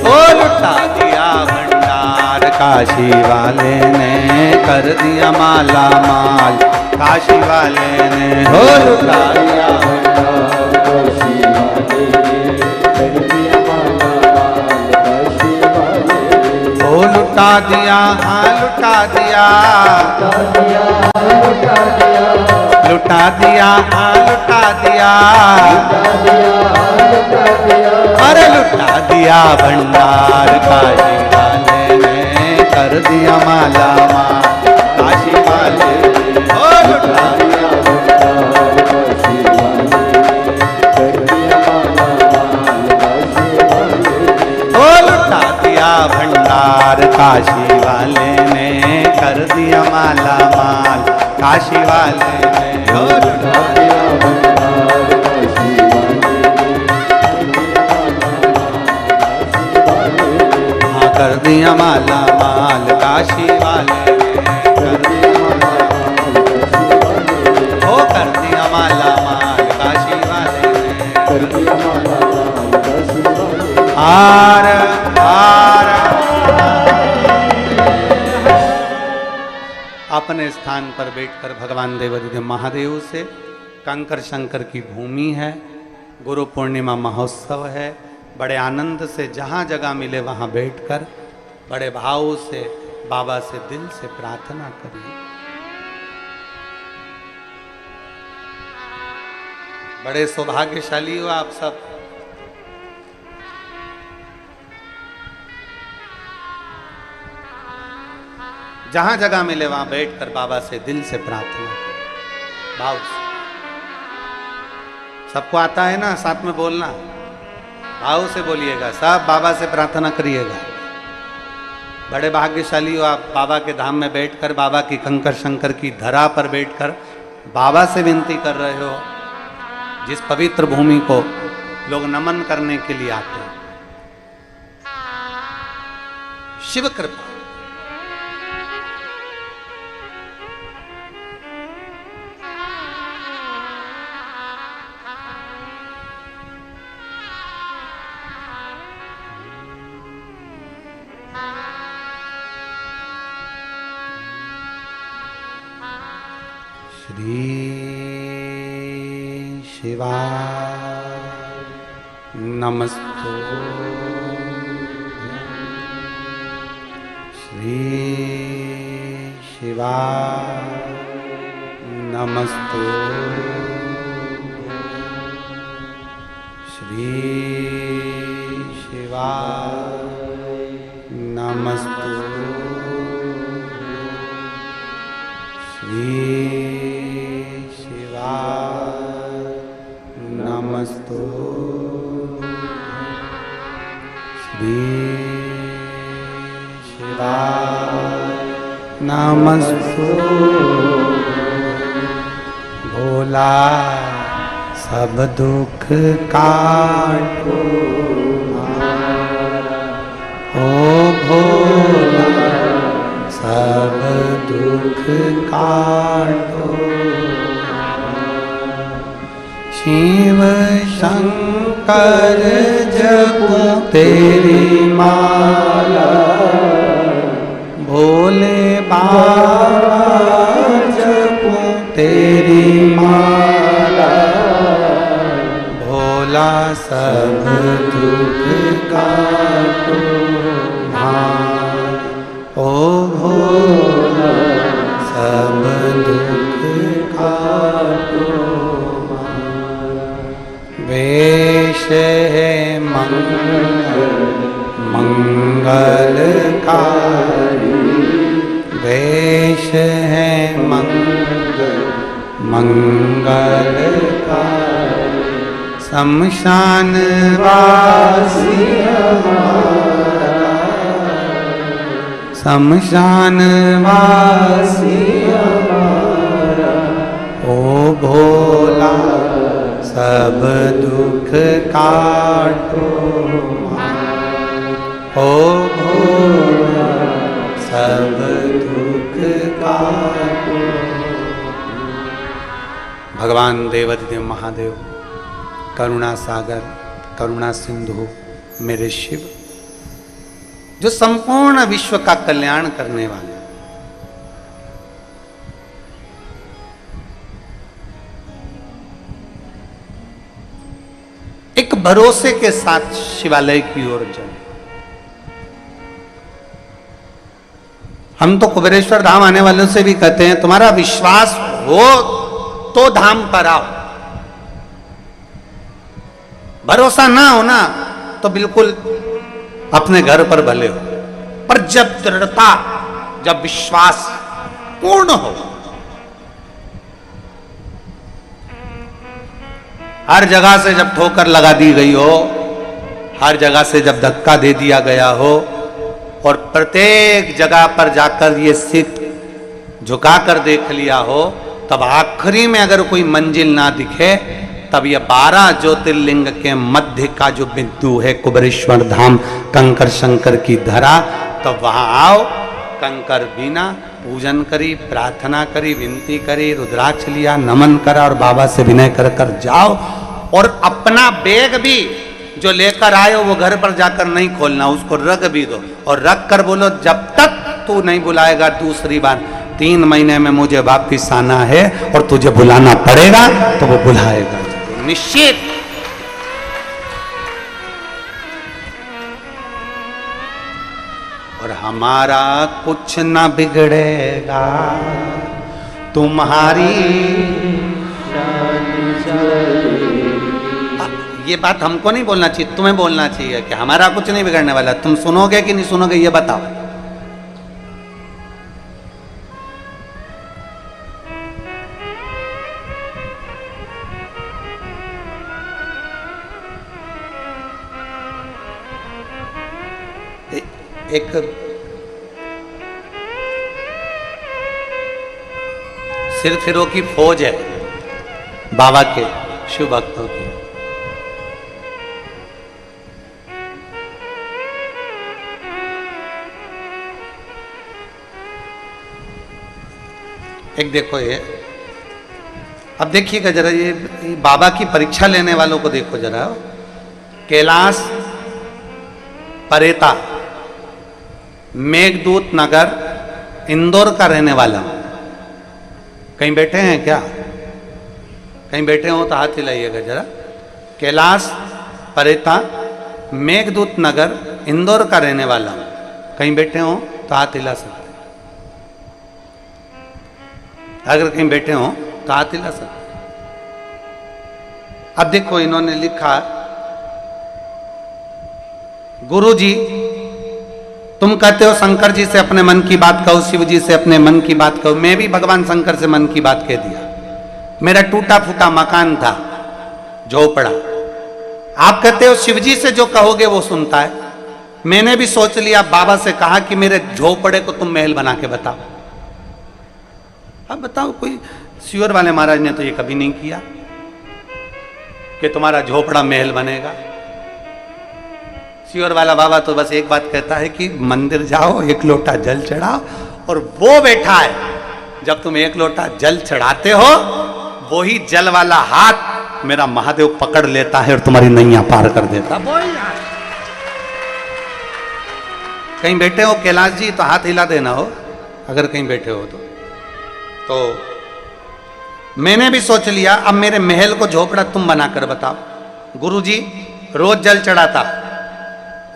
ओ लुटा दिया भंडार, काशी वाले ने कर दिया माला माल, काशी वाले ने हो लुटा दिया, ओ लुटा दिया, हाँ लुटा दिया, लुटा दिया, हाँ लुटा दिया, अरे लुटा दिया भंडार, काशी वाले ने कर दिया माला माल, काशी वाले ओ लुटा दिया, ओ लुटा दिया भंडार, काशी वाले ने कर दिया माला माल, काशी वाले ने ओ लुटा दिया भंडार, हाँ कर दिया माला माल, काशी वाले ने कर दिया माला माल, हो कर दिया माला माल, काशी वाले ने कर दिया माला माल, हार हार। अपने स्थान पर बैठकर भगवान देवाधिदेव महादेव से, कंकर शंकर की भूमि है, गुरु पूर्णिमा महोत्सव है, बड़े आनंद से जहाँ जगह मिले वहाँ बैठकर बड़े भाव से बाबा से दिल से प्रार्थना करिए। बड़े सौभाग्यशाली हो आप सब। जहां जगह मिले वहां बैठकर बाबा से दिल से प्रार्थना करें, भाव से। सबको आता है ना, साथ में बोलना, भाव से बोलिएगा, सब बाबा से प्रार्थना करिएगा। बड़े भाग्यशाली हो आप, बाबा के धाम में बैठकर, बाबा की कंकर शंकर की धरा पर बैठकर बाबा से विनती कर रहे हो। जिस पवित्र भूमि को लोग नमन करने के लिए आते हैं, शिव कृपा। श्री शिवाय नमस्तु, श्री शिवाय नमस्तु, श्री शिवाय नमस्तु, श्री नमस्तु, श्री शिवाय नमस्तु। भोला सब दुख काटो, ओ भोला सब दुख काटो, शिव शंकर जपूं तेरी माला, भोले बाबा जपूं तेरी माला, भोला सब दुख काटो ओ भोला सब दुख काटो। वेश है मंगलकारी, वेश है मंगलकारी, शमशान वासी शमशान वासी ओ भोला सब दुख काटो ओ भोला सब दुख काटो। भगवान देवाधिदेव महादेव करुणा सागर करुणा सिंधु मेरे शिव, जो संपूर्ण विश्व का कल्याण करने वाले, एक भरोसे के साथ शिवालय की ओर चले। हम तो कुबेरेश्वर धाम आने वालों से भी कहते हैं तुम्हारा विश्वास हो तो धाम पर आओ, भरोसा ना हो ना तो बिल्कुल अपने घर पर भले हो, पर जब दृढ़ता, जब विश्वास पूर्ण हो, हर जगह से जब ठोकर लगा दी गई हो, हर जगह से जब धक्का दे दिया गया हो और प्रत्येक जगह पर जाकर ये सिर झुकाकर देख लिया हो, तब आखिरी में अगर कोई मंजिल ना दिखे, तब ये 12 ज्योतिर्लिंग के मध्य का जो बिंदु है कुबेरेश्वर धाम कंकर शंकर की धरा, तब वहां आओ, कंकर बीना, पूजन करी, प्रार्थना करी, विनती करी, रुद्राक्ष लिया, नमन करा और बाबा से विनय कर कर जाओ। और अपना बैग भी जो लेकर आए हो वो घर पर जाकर नहीं खोलना, उसको रख भी दो और रख कर बोलो जब तक तू नहीं बुलाएगा दूसरी बार 3 महीने में मुझे वापिस आना है, और तुझे बुलाना पड़ेगा तो वो बुलाएगा निश्चित। और हमारा कुछ ना बिगड़ेगा, तुम्हारी ये बात हमको नहीं बोलना चाहिए, तुम्हें बोलना चाहिए कि हमारा कुछ नहीं बिगड़ने वाला। तुम सुनोगे कि नहीं सुनोगे ये बताओ। एक सिर फिरों की फौज है बाबा के शिव भक्तों की। एक देखो ये, अब देखिएगा जरा ये बाबा की परीक्षा लेने वालों को देखो जरा। कैलाश परेता, मेघदूत नगर, इंदौर का रहने वाला हूं। कहीं बैठे हैं क्या? कहीं बैठे हो तो हाथ हिलाइएगा जरा। कैलाश परेता, मेघदूत नगर, इंदौर का रहने वाला हूं। कहीं बैठे हो तो हाथ हिला सकते, अगर कहीं बैठे हो तो हाथ हिला सकते। अब देखो इन्होंने लिखा, गुरु जी तुम कहते हो शंकर जी से अपने मन की बात कहो, शिव जी से अपने मन की बात कहो। मैं भी भगवान शंकर से मन की बात कह दिया। मेरा टूटा फूटा मकान था, झोपड़ा। आप कहते हो शिव जी से जो कहोगे वो सुनता है। मैंने भी सोच लिया, बाबा से कहा कि मेरे झोपड़े को तुम महल बना के बताओ। अब बताओ, कोई सियोर वाले महाराज ने तो ये कभी नहीं किया कि तुम्हारा झोपड़ा महल बनेगा। सियोर वाला बाबा तो बस एक बात कहता है कि मंदिर जाओ, 1 लोटा जल चढ़ाओ, और वो बैठा है जब तुम 1 लोटा जल चढ़ाते हो, वो ही जल वाला हाथ मेरा महादेव पकड़ लेता है और तुम्हारी नैया पार कर देता। कहीं बैठे हो कैलाश जी तो हाथ हिला देना हो, अगर कहीं बैठे हो तो मैंने भी सोच लिया, अब मेरे महल को झोपड़ा तुम बनाकर बताओ। गुरुजी रोज जल चढ़ाता,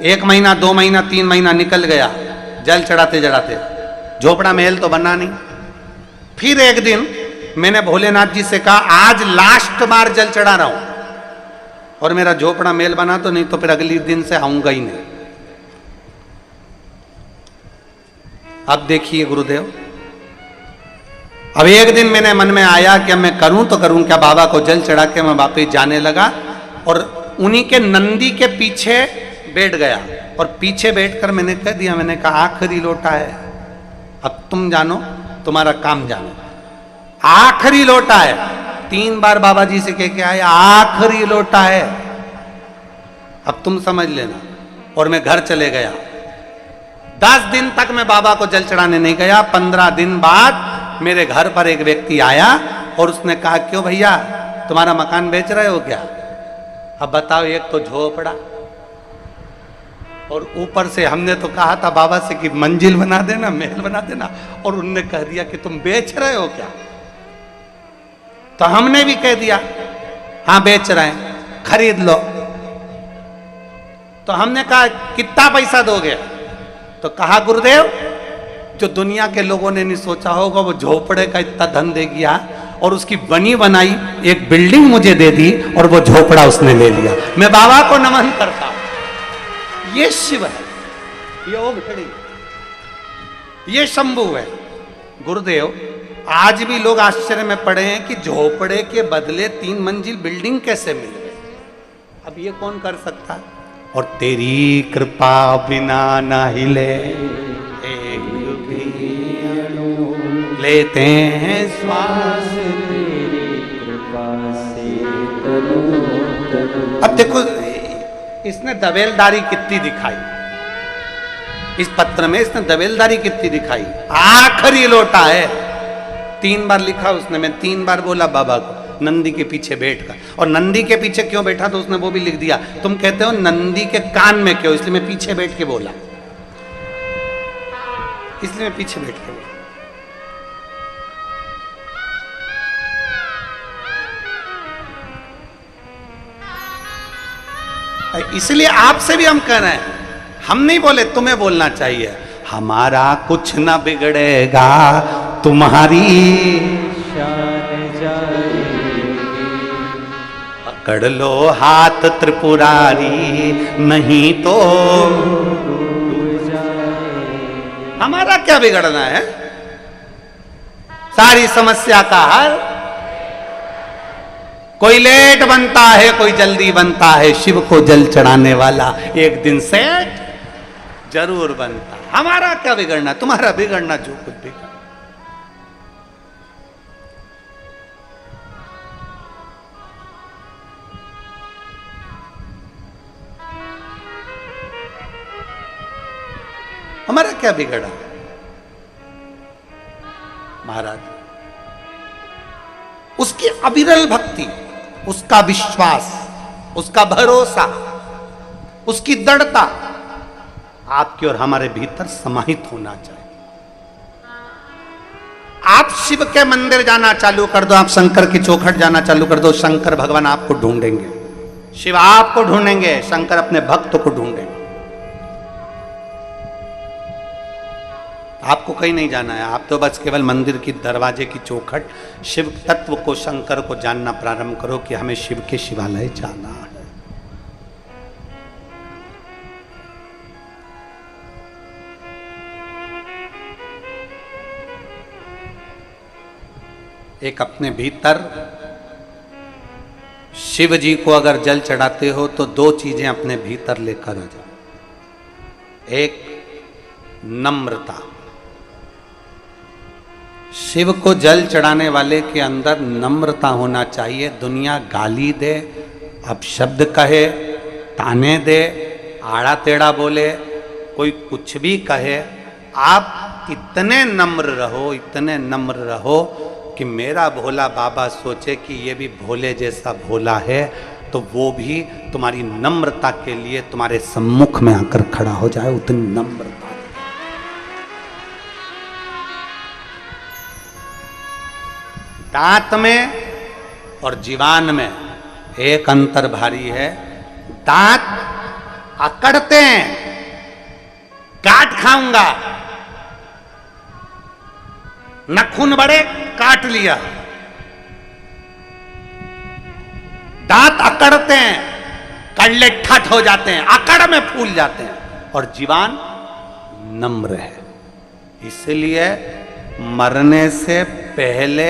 1 महीना 2 महीना 3 महीना निकल गया जल चढ़ाते चढ़ाते, झोपड़ा महल तो बना नहीं। फिर एक दिन मैंने भोलेनाथ जी से कहा, आज लास्ट बार जल चढ़ा रहा हूं और मेरा झोपड़ा महल बना तो नहीं तो फिर अगले दिन से आऊंगा ही नहीं। अब देखिए गुरुदेव, अब एक दिन मैंने मन में आया कि अब मैं करूं तो करूं क्या। बाबा को जल चढ़ा के मैं वापस जाने लगा और उन्हीं के नंदी के पीछे बैठ गया और पीछे बैठकर मैंने कह दिया, मैंने कहा आखिरी लोटा है, अब तुम जानो, तुम्हारा काम जानो, आखिरी लोटा है। 3 बार बाबा जी से कह के आए आखिरी लोटा है, अब तुम समझ लेना। और मैं घर चले गया। 10 दिन तक मैं बाबा को जल चढ़ाने नहीं गया। 15 दिन बाद मेरे घर पर एक व्यक्ति आया और उसने कहा, क्यों भैया तुम्हारा मकान बेच रहे हो क्या? अब बताओ, एक तो झोपड़ा और ऊपर से हमने तो कहा था बाबा से कि मंजिल बना देना, महल बना देना, और उनने कह दिया कि तुम बेच रहे हो क्या? तो हमने भी कह दिया हाँ बेच रहे हैं, खरीद लो। तो हमने कहा कितना पैसा दोगे? तो कहा गुरुदेव, जो दुनिया के लोगों ने नहीं सोचा होगा वो झोपड़े का इतना धन दे गया, और उसकी बनी बनाई एक बिल्डिंग मुझे दे दी और वो झोपड़ा उसने ले लिया। मैं बाबा को नमन करता हूं। ये शिव है, ये ओम खड़ी, ये शंभु है। गुरुदेव, आज भी लोग आश्चर्य में पड़े हैं कि झोपड़े के बदले 3 मंजिल बिल्डिंग कैसे मिल गई। अब ये कौन कर सकता है? और तेरी कृपा बिना ना हिले एक भी लेते हैं श्वास, तेरी कृपा से तनु तनु। अब देखो इसने दवेलदारी कितनी दिखाई, इस पत्र में इसने दवेलदारी कितनी दिखाई। आखिरी लोटा है, 3 बार लिखा उसने। मैं 3 बार बोला बाबा को नंदी के पीछे बैठकर, और नंदी के पीछे क्यों बैठा तो उसने वो भी लिख दिया। तुम कहते हो नंदी के कान में क्यों, इसलिए मैं पीछे बैठ के बोला, इसलिए मैं पीछे बैठ के बोला। इसलिए आपसे भी हम कह रहे हैं, हम नहीं बोले, तुम्हें बोलना चाहिए। हमारा कुछ ना बिगड़ेगा, तुम्हारी शान जाएगी, पकड़ लो हाथ त्रिपुरारी, नहीं तो डूब जाएगी। हमारा क्या बिगड़ना है? सारी समस्या का हल कोई लेट बनता है, कोई जल्दी बनता है, शिव को जल चढ़ाने वाला एक दिन सेठ जरूर बनता। हमारा क्या बिगड़ना, तुम्हारा बिगड़ना जो कुछ बिगड़। हमारा क्या बिगड़ा महाराज? उसकी अविरल भक्ति, उसका विश्वास, उसका भरोसा, उसकी दृढ़ता आपके और हमारे भीतर समाहित होना चाहिए। आप शिव के मंदिर जाना चालू कर दो, आप शंकर की चौखट जाना चालू कर दो, शंकर भगवान आपको ढूंढेंगे, शिव आपको ढूंढेंगे, शंकर अपने भक्त को ढूंढेंगे। आपको कहीं नहीं जाना है, आप तो बस केवल मंदिर की दरवाजे की चौखट, शिव तत्व को, शंकर को जानना प्रारंभ करो कि हमें शिव के शिवालय जाना है। एक अपने भीतर शिव जी को अगर जल चढ़ाते हो तो 2 चीजें अपने भीतर लेकर आ जाओ। एक नम्रता, शिव को जल चढ़ाने वाले के अंदर नम्रता होना चाहिए। दुनिया गाली दे, अपशब्द कहे, ताने दे, आड़ा टेढ़ा बोले, कोई कुछ भी कहे, आप इतने नम्र रहो, इतने नम्र रहो कि मेरा भोला बाबा सोचे कि ये भी भोले जैसा भोला है, तो वो भी तुम्हारी नम्रता के लिए तुम्हारे सम्मुख में आकर खड़ा हो जाए, उतनी नम्रता। दांत में और जीवान में एक अंतर भारी है। दांत अकड़ते हैं, काट खाऊंगा, नाखून बड़े, काट लिया। दांत अकड़ते हैं, कड़ले ठट हो जाते हैं, अकड़ में फूल जाते हैं। और जीवान नम्र है, इसलिए मरने से पहले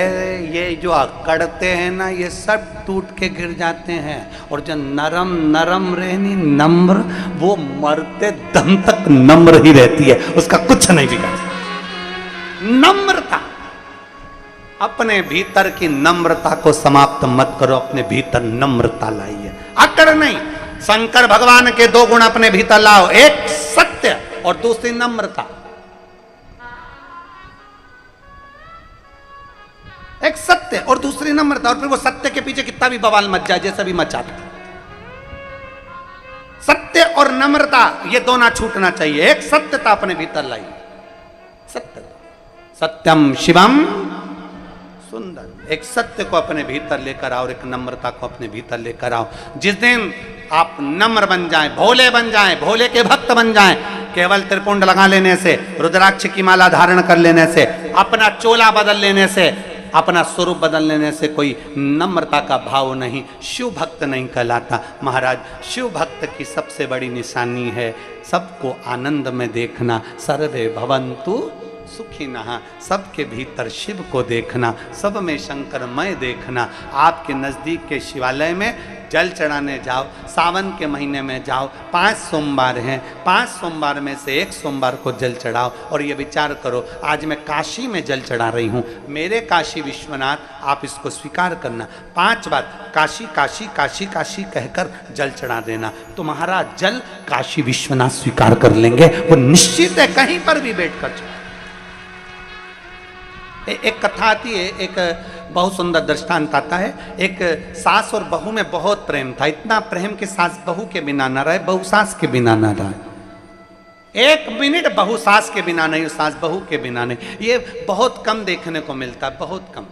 ये जो अकड़ते हैं ना, ये सब टूट के गिर जाते हैं। और जो नरम नरम रहनी नम्र, वो मरते दम तक नम्र ही रहती है, उसका कुछ नहीं बिगड़। नम्रता, अपने भीतर की नम्रता को समाप्त मत करो, अपने भीतर नम्रता लाइए, अकड़ नहीं। शंकर भगवान के दो गुण अपने भीतर लाओ, एक सत्य और दूसरी नम्रता। एक सत्य और दूसरी नम्रता, और फिर वो सत्य के पीछे कितना भी बवाल मच जाए, जैसा भी मचाता, सत्य और नम्रता ये दोनों छूटना चाहिए। एक सत्यता अपने भीतर लाइए, सत्यता, सत्यम शिवम सुंदर। एक सत्य को अपने भीतर लेकर आओ, एक नम्रता को अपने भीतर लेकर आओ। जिस दिन आप नम्र बन जाएं, भोले बन जाएं, भोले के भक्त बन जाएं, केवल त्रिपुंड लगा लेने से, रुद्राक्ष की माला धारण कर लेने से, अपना चोला बदल लेने से, अपना स्वरूप बदल लेने से कोई नम्रता का भाव नहीं, शिव भक्त नहीं कहलाता। महाराज, शिव भक्त की सबसे बड़ी निशानी है सबको आनंद में देखना। सर्वे भवन्तु सुखिनः, सबके भीतर शिव को देखना, सब में शंकरमय देखना। आपके नज़दीक के शिवालय में जल चढ़ाने जाओ, सावन के महीने में जाओ, 5 सोमवार हैं, 5 सोमवार में से एक सोमवार को जल चढ़ाओ और ये विचार करो, आज मैं काशी में जल चढ़ा रही हूँ, मेरे काशी विश्वनाथ, आप इसको स्वीकार करना। 5 बार काशी काशी काशी काशी कहकर जल चढ़ा देना, तो महाराज जल काशी विश्वनाथ स्वीकार कर लेंगे, वो निश्चित है, कहीं पर भी बैठ कर। एक कथा आती है, एक बहुत सुंदर दृष्टांत आता है। एक सास और बहू में बहुत प्रेम था, इतना प्रेम कि सास बहू के बिना न रहे, बहू सास के बिना न रहे। 1 मिनट बहू सास के बिना नहीं, सास बहू के बिना नहीं। ये बहुत कम देखने को मिलता है, बहुत कम।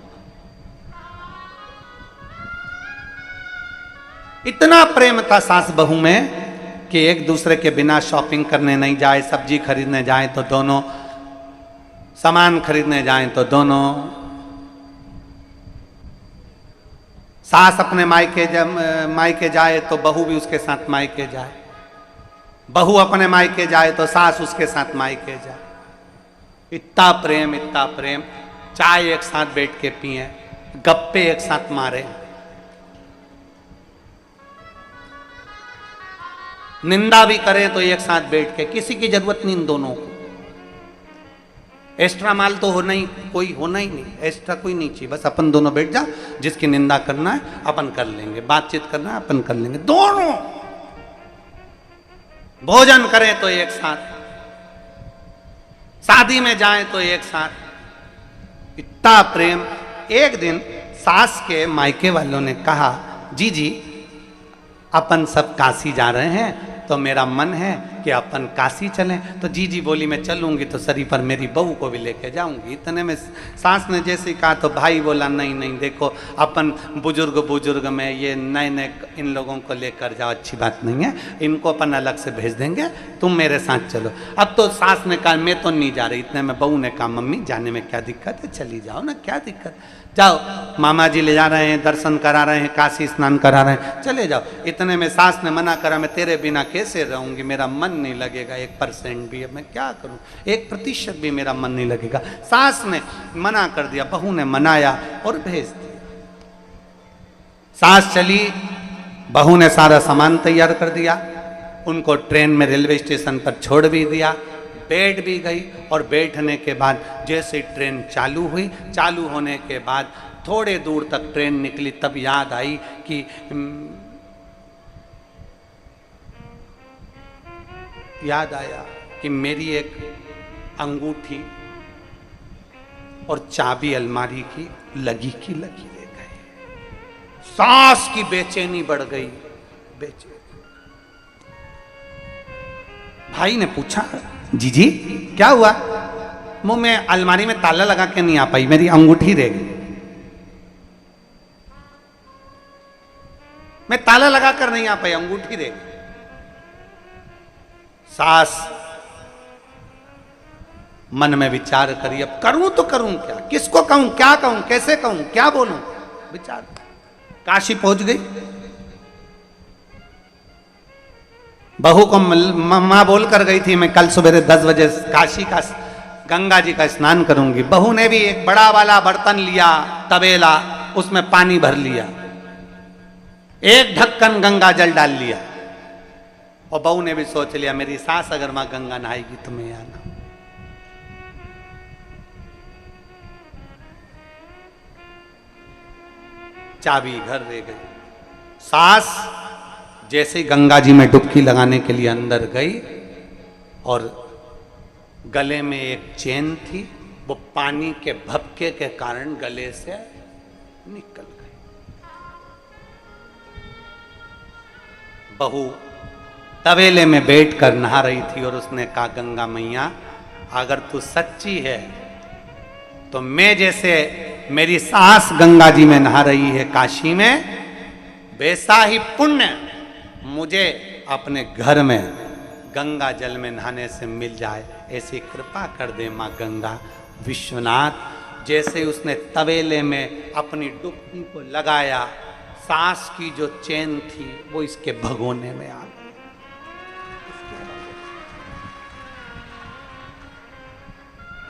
इतना प्रेम था सास बहू में कि एक दूसरे के बिना शॉपिंग करने नहीं जाए, सब्जी खरीदने जाए तो दोनों, सामान खरीदने जाएं तो दोनों, सास अपने मायके जाए तो बहू भी उसके साथ मायके जाए, बहू अपने मायके जाए तो सास उसके साथ मायके जाए। इतना प्रेम, इतना प्रेम। चाय एक साथ बैठ के पिए, गप्पे एक साथ मारे, निंदा भी करें तो एक साथ बैठ के, किसी की जरूरत नहीं इन दोनों को। एक्स्ट्रा माल तो होना ही, कोई होना ही नहीं, एक्स्ट्रा कोई नहीं चाहिए, बस अपन दोनों बैठ जा, जिसकी निंदा करना है अपन कर लेंगे, बातचीत करना है अपन कर लेंगे, दोनों। भोजन करें तो एक साथ, शादी में जाएं तो एक साथ, इतना प्रेम। एक दिन सास के मायके वालों ने कहा, जी अपन सब काशी जा रहे हैं, तो मेरा मन है कि अपन काशी चलें। तो जी बोली मैं चलूंगी, तो सरी पर मेरी बहू को भी लेके जाऊंगी। इतने में सास ने जैसे ही कहा तो भाई बोला, नहीं देखो, अपन बुजुर्ग में ये नए इन लोगों को लेकर जाओ, अच्छी बात नहीं है, इनको अपन अलग से भेज देंगे, तुम मेरे साथ चलो। अब तो सास ने कहा मैं तो नहीं जा रही। इतने में बहू ने कहा, मम्मी जाने में क्या दिक्कत है, चली जाओ ना, क्या दिक्कत, जाओ, मामा जी ले जा रहे हैं, दर्शन करा रहे हैं, काशी स्नान करा रहे हैं, चले जाओ। इतने में सास ने मना करा, मैं तेरे बिना कैसे रहूंगी, मेरा मन नहीं लगेगा 1% भी, अब मैं क्या करूं, 1% भी मेरा मन नहीं लगेगा। सास ने मना कर दिया, बहू ने मनाया और भेज दिया। सास चली, बहू ने सारा सामान तैयार कर दिया, उनको ट्रेन में रेलवे स्टेशन पर छोड़ भी दिया, बैठ भी गई। और बैठने के बाद जैसे ट्रेन चालू हुई, चालू होने के बाद थोड़े दूर तक ट्रेन निकली, तब याद आई कि याद आया कि मेरी एक अंगूठी और चाबी अलमारी की लगी रह गई। सास की बेचैनी बढ़ गई, भाई ने पूछा, जी क्या हुआ? मुंह में अलमारी में ताला लगा के नहीं आ पाई, मेरी अंगूठी रह गई। मैं ताला लगा कर नहीं आ पाई, अंगूठी रह गई। सास मन में विचार करी, अब करूं तो करूं क्या, किसको कहूं, क्या कहूं, कैसे कहूं, क्या बोलूं, विचार। काशी पहुंच गई, बहू को मां बोल कर गई थी, मैं कल सवेरे 10 बजे काशी का गंगा जी का स्नान करूंगी। बहू ने भी एक बड़ा वाला बर्तन लिया, तबेला, उसमें पानी भर लिया, एक ढक्कन गंगा जल डाल लिया, और बहू ने भी सोच लिया मेरी सास अगर मां गंगा नहाएगी तो मैं आना। चाबी घर ले गई। सास जैसे ही गंगा जी में डुबकी लगाने के लिए अंदर गई और गले में एक चेन थी, वो पानी के भपके के कारण गले से निकल गई। बहू तबेले में बैठकर नहा रही थी और उसने कहा गंगा मैया अगर तू सच्ची है तो मैं जैसे मेरी सास गंगा जी में नहा रही है काशी में, वैसा ही पुण्य मुझे अपने घर में गंगा जल में नहाने से मिल जाए, ऐसी कृपा कर दे मां गंगा। विश्वनाथ जैसे उसने तबेले में अपनी डुबकी को लगाया, सास की जो चेन थी वो इसके भगोने में आ गई।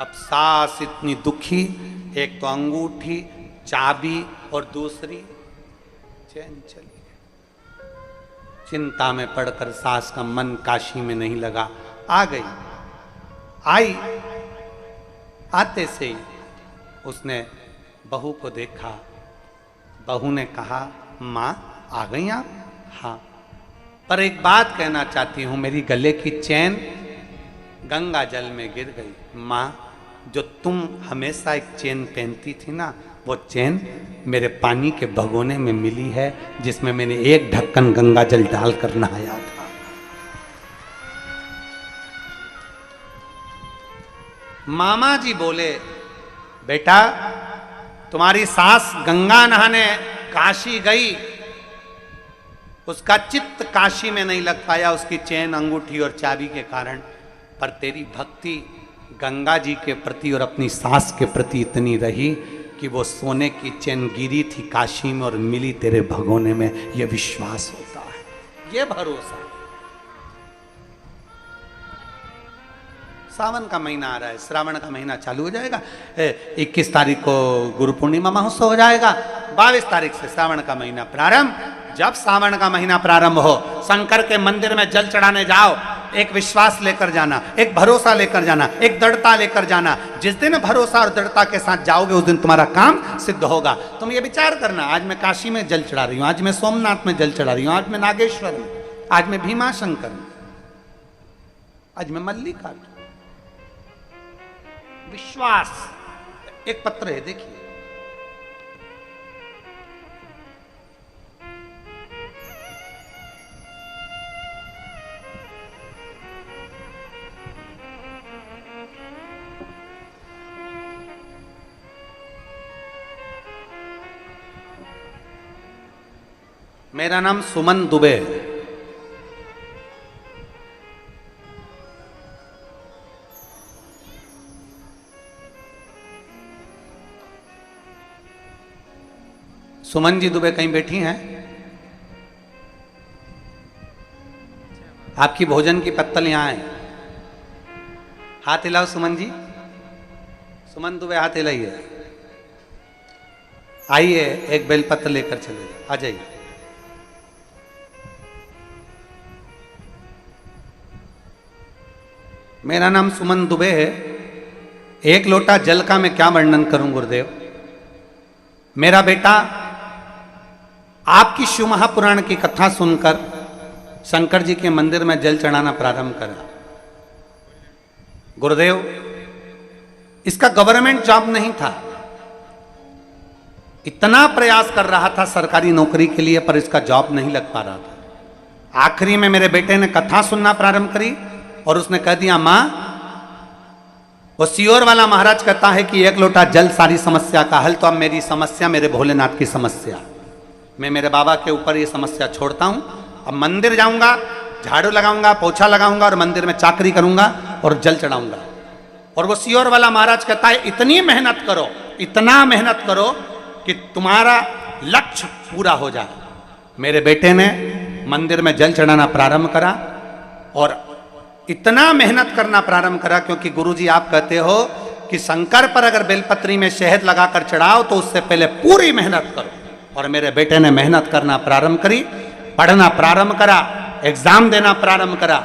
अब सास इतनी दुखी, एक तो अंगूठी, चाबी और दूसरी चैन चली गई। चिंता में पड़कर सास का मन काशी में नहीं लगा, आ गई। आई, आते से ही उसने बहू को देखा। बहू ने कहा मां आ गई आप? हाँ, पर एक बात कहना चाहती हूं, मेरी गले की चैन गंगा जल में गिर गई। मां जो तुम हमेशा एक चेन पहनती थी ना, वो चेन मेरे पानी के भगोने में मिली है, जिसमें मैंने एक ढक्कन गंगा जल डालकर नहाया था। मामा जी बोले बेटा तुम्हारी सास गंगा नहाने काशी गई, उसका चित्त काशी में नहीं लग पाया उसकी चेन, अंगूठी और चाबी के कारण, पर तेरी भक्ति गंगा जी के प्रति और अपनी सास के प्रति इतनी रही कि वो सोने की चैन गिरी थी काशी में और मिली तेरे भगोने में। ये विश्वास होता है, ये भरोसा। सावन का महीना आ रहा है, श्रावण का महीना चालू हो जाएगा। 21 तारीख को गुरु पूर्णिमा महोत्सव हो जाएगा, 22 तारीख से श्रावण का महीना प्रारंभ। जब सावन का महीना प्रारंभ हो, शंकर के मंदिर में जल चढ़ाने जाओ, एक विश्वास लेकर जाना, एक भरोसा लेकर जाना, एक दृढ़ता लेकर जाना। जिस दिन भरोसा और दृढ़ता के साथ जाओगे उस दिन तुम्हारा काम सिद्ध होगा। तुम ये विचार करना, आज मैं काशी में जल चढ़ा रही हूं, आज मैं सोमनाथ में जल चढ़ा रही हूं, आज मैं नागेश्वर में, आज मैं भीमाशंकर में, आज मैं मल्लिकार्जुन। विश्वास। एक पत्र है देखिए, मेरा नाम सुमन दुबे है। सुमन जी दुबे कहीं बैठी हैं? आपकी भोजन की पत्तल यहां है, हाथ हिलाओ सुमन जी। सुमन दुबे हाथ हिलाइए। आइए एक बेलपत्र लेकर चले जाओ, आ जाइए। मेरा नाम सुमन दुबे है। एक लोटा जल का मैं क्या वर्णन करूं गुरुदेव। मेरा बेटा आपकी शिव महापुराण की कथा सुनकर शंकर जी के मंदिर में जल चढ़ाना प्रारंभ करा। गुरुदेव इसका गवर्नमेंट जॉब नहीं था, इतना प्रयास कर रहा था सरकारी नौकरी के लिए, पर इसका जॉब नहीं लग पा रहा था। आखिरी में मेरे बेटे ने कथा सुनना प्रारंभ करी और उसने कह दिया मां, वो सियोर वाला महाराज कहता है कि एक लोटा जल सारी समस्या का हल, तो अब मेरी समस्या मेरे भोलेनाथ की समस्या, मैं मेरे बाबा के ऊपर ये समस्या छोड़ता हूं। अब मंदिर जाऊंगा, झाड़ू लगाऊंगा, पोछा लगाऊंगा और मंदिर में चाकरी करूंगा और जल चढ़ाऊंगा। और वो सियोर वाला महाराज कहता है इतनी मेहनत करो, इतना मेहनत करो कि तुम्हारा लक्ष्य पूरा हो जाए। मेरे बेटे ने मंदिर में जल चढ़ाना प्रारंभ करा और इतना मेहनत करना प्रारंभ करा, क्योंकि गुरुजी आप कहते हो कि शंकर पर अगर बेलपत्री में शहद लगाकर चढ़ाओ तो उससे पहले पूरी मेहनत करो। और मेरे बेटे ने मेहनत करना प्रारंभ करी, पढ़ना प्रारंभ करा, एग्जाम देना प्रारंभ करा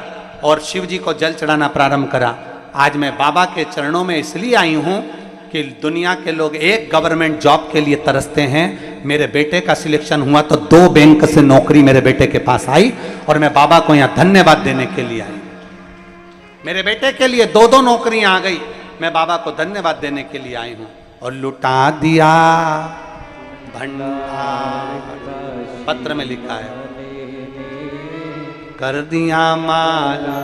और शिव जी को जल चढ़ाना प्रारंभ करा। आज मैं बाबा के चरणों में इसलिए आई हूं कि दुनिया के लोग एक गवर्नमेंट जॉब के लिए तरसते हैं। मेरे बेटे का सिलेक्शन हुआ तो 2 बैंक से नौकरी मेरे बेटे के पास आई और मैं बाबा को यहाँ धन्यवाद देने के लिए आई। मेरे बेटे के लिए 2 नौकरियां आ गई, मैं बाबा को धन्यवाद देने के लिए आई हूं। और लुटा दिया भंडार, पत्र में लिखा है, कर दिया माला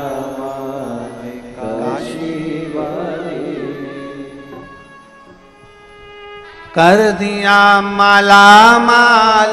कर दिया माला माल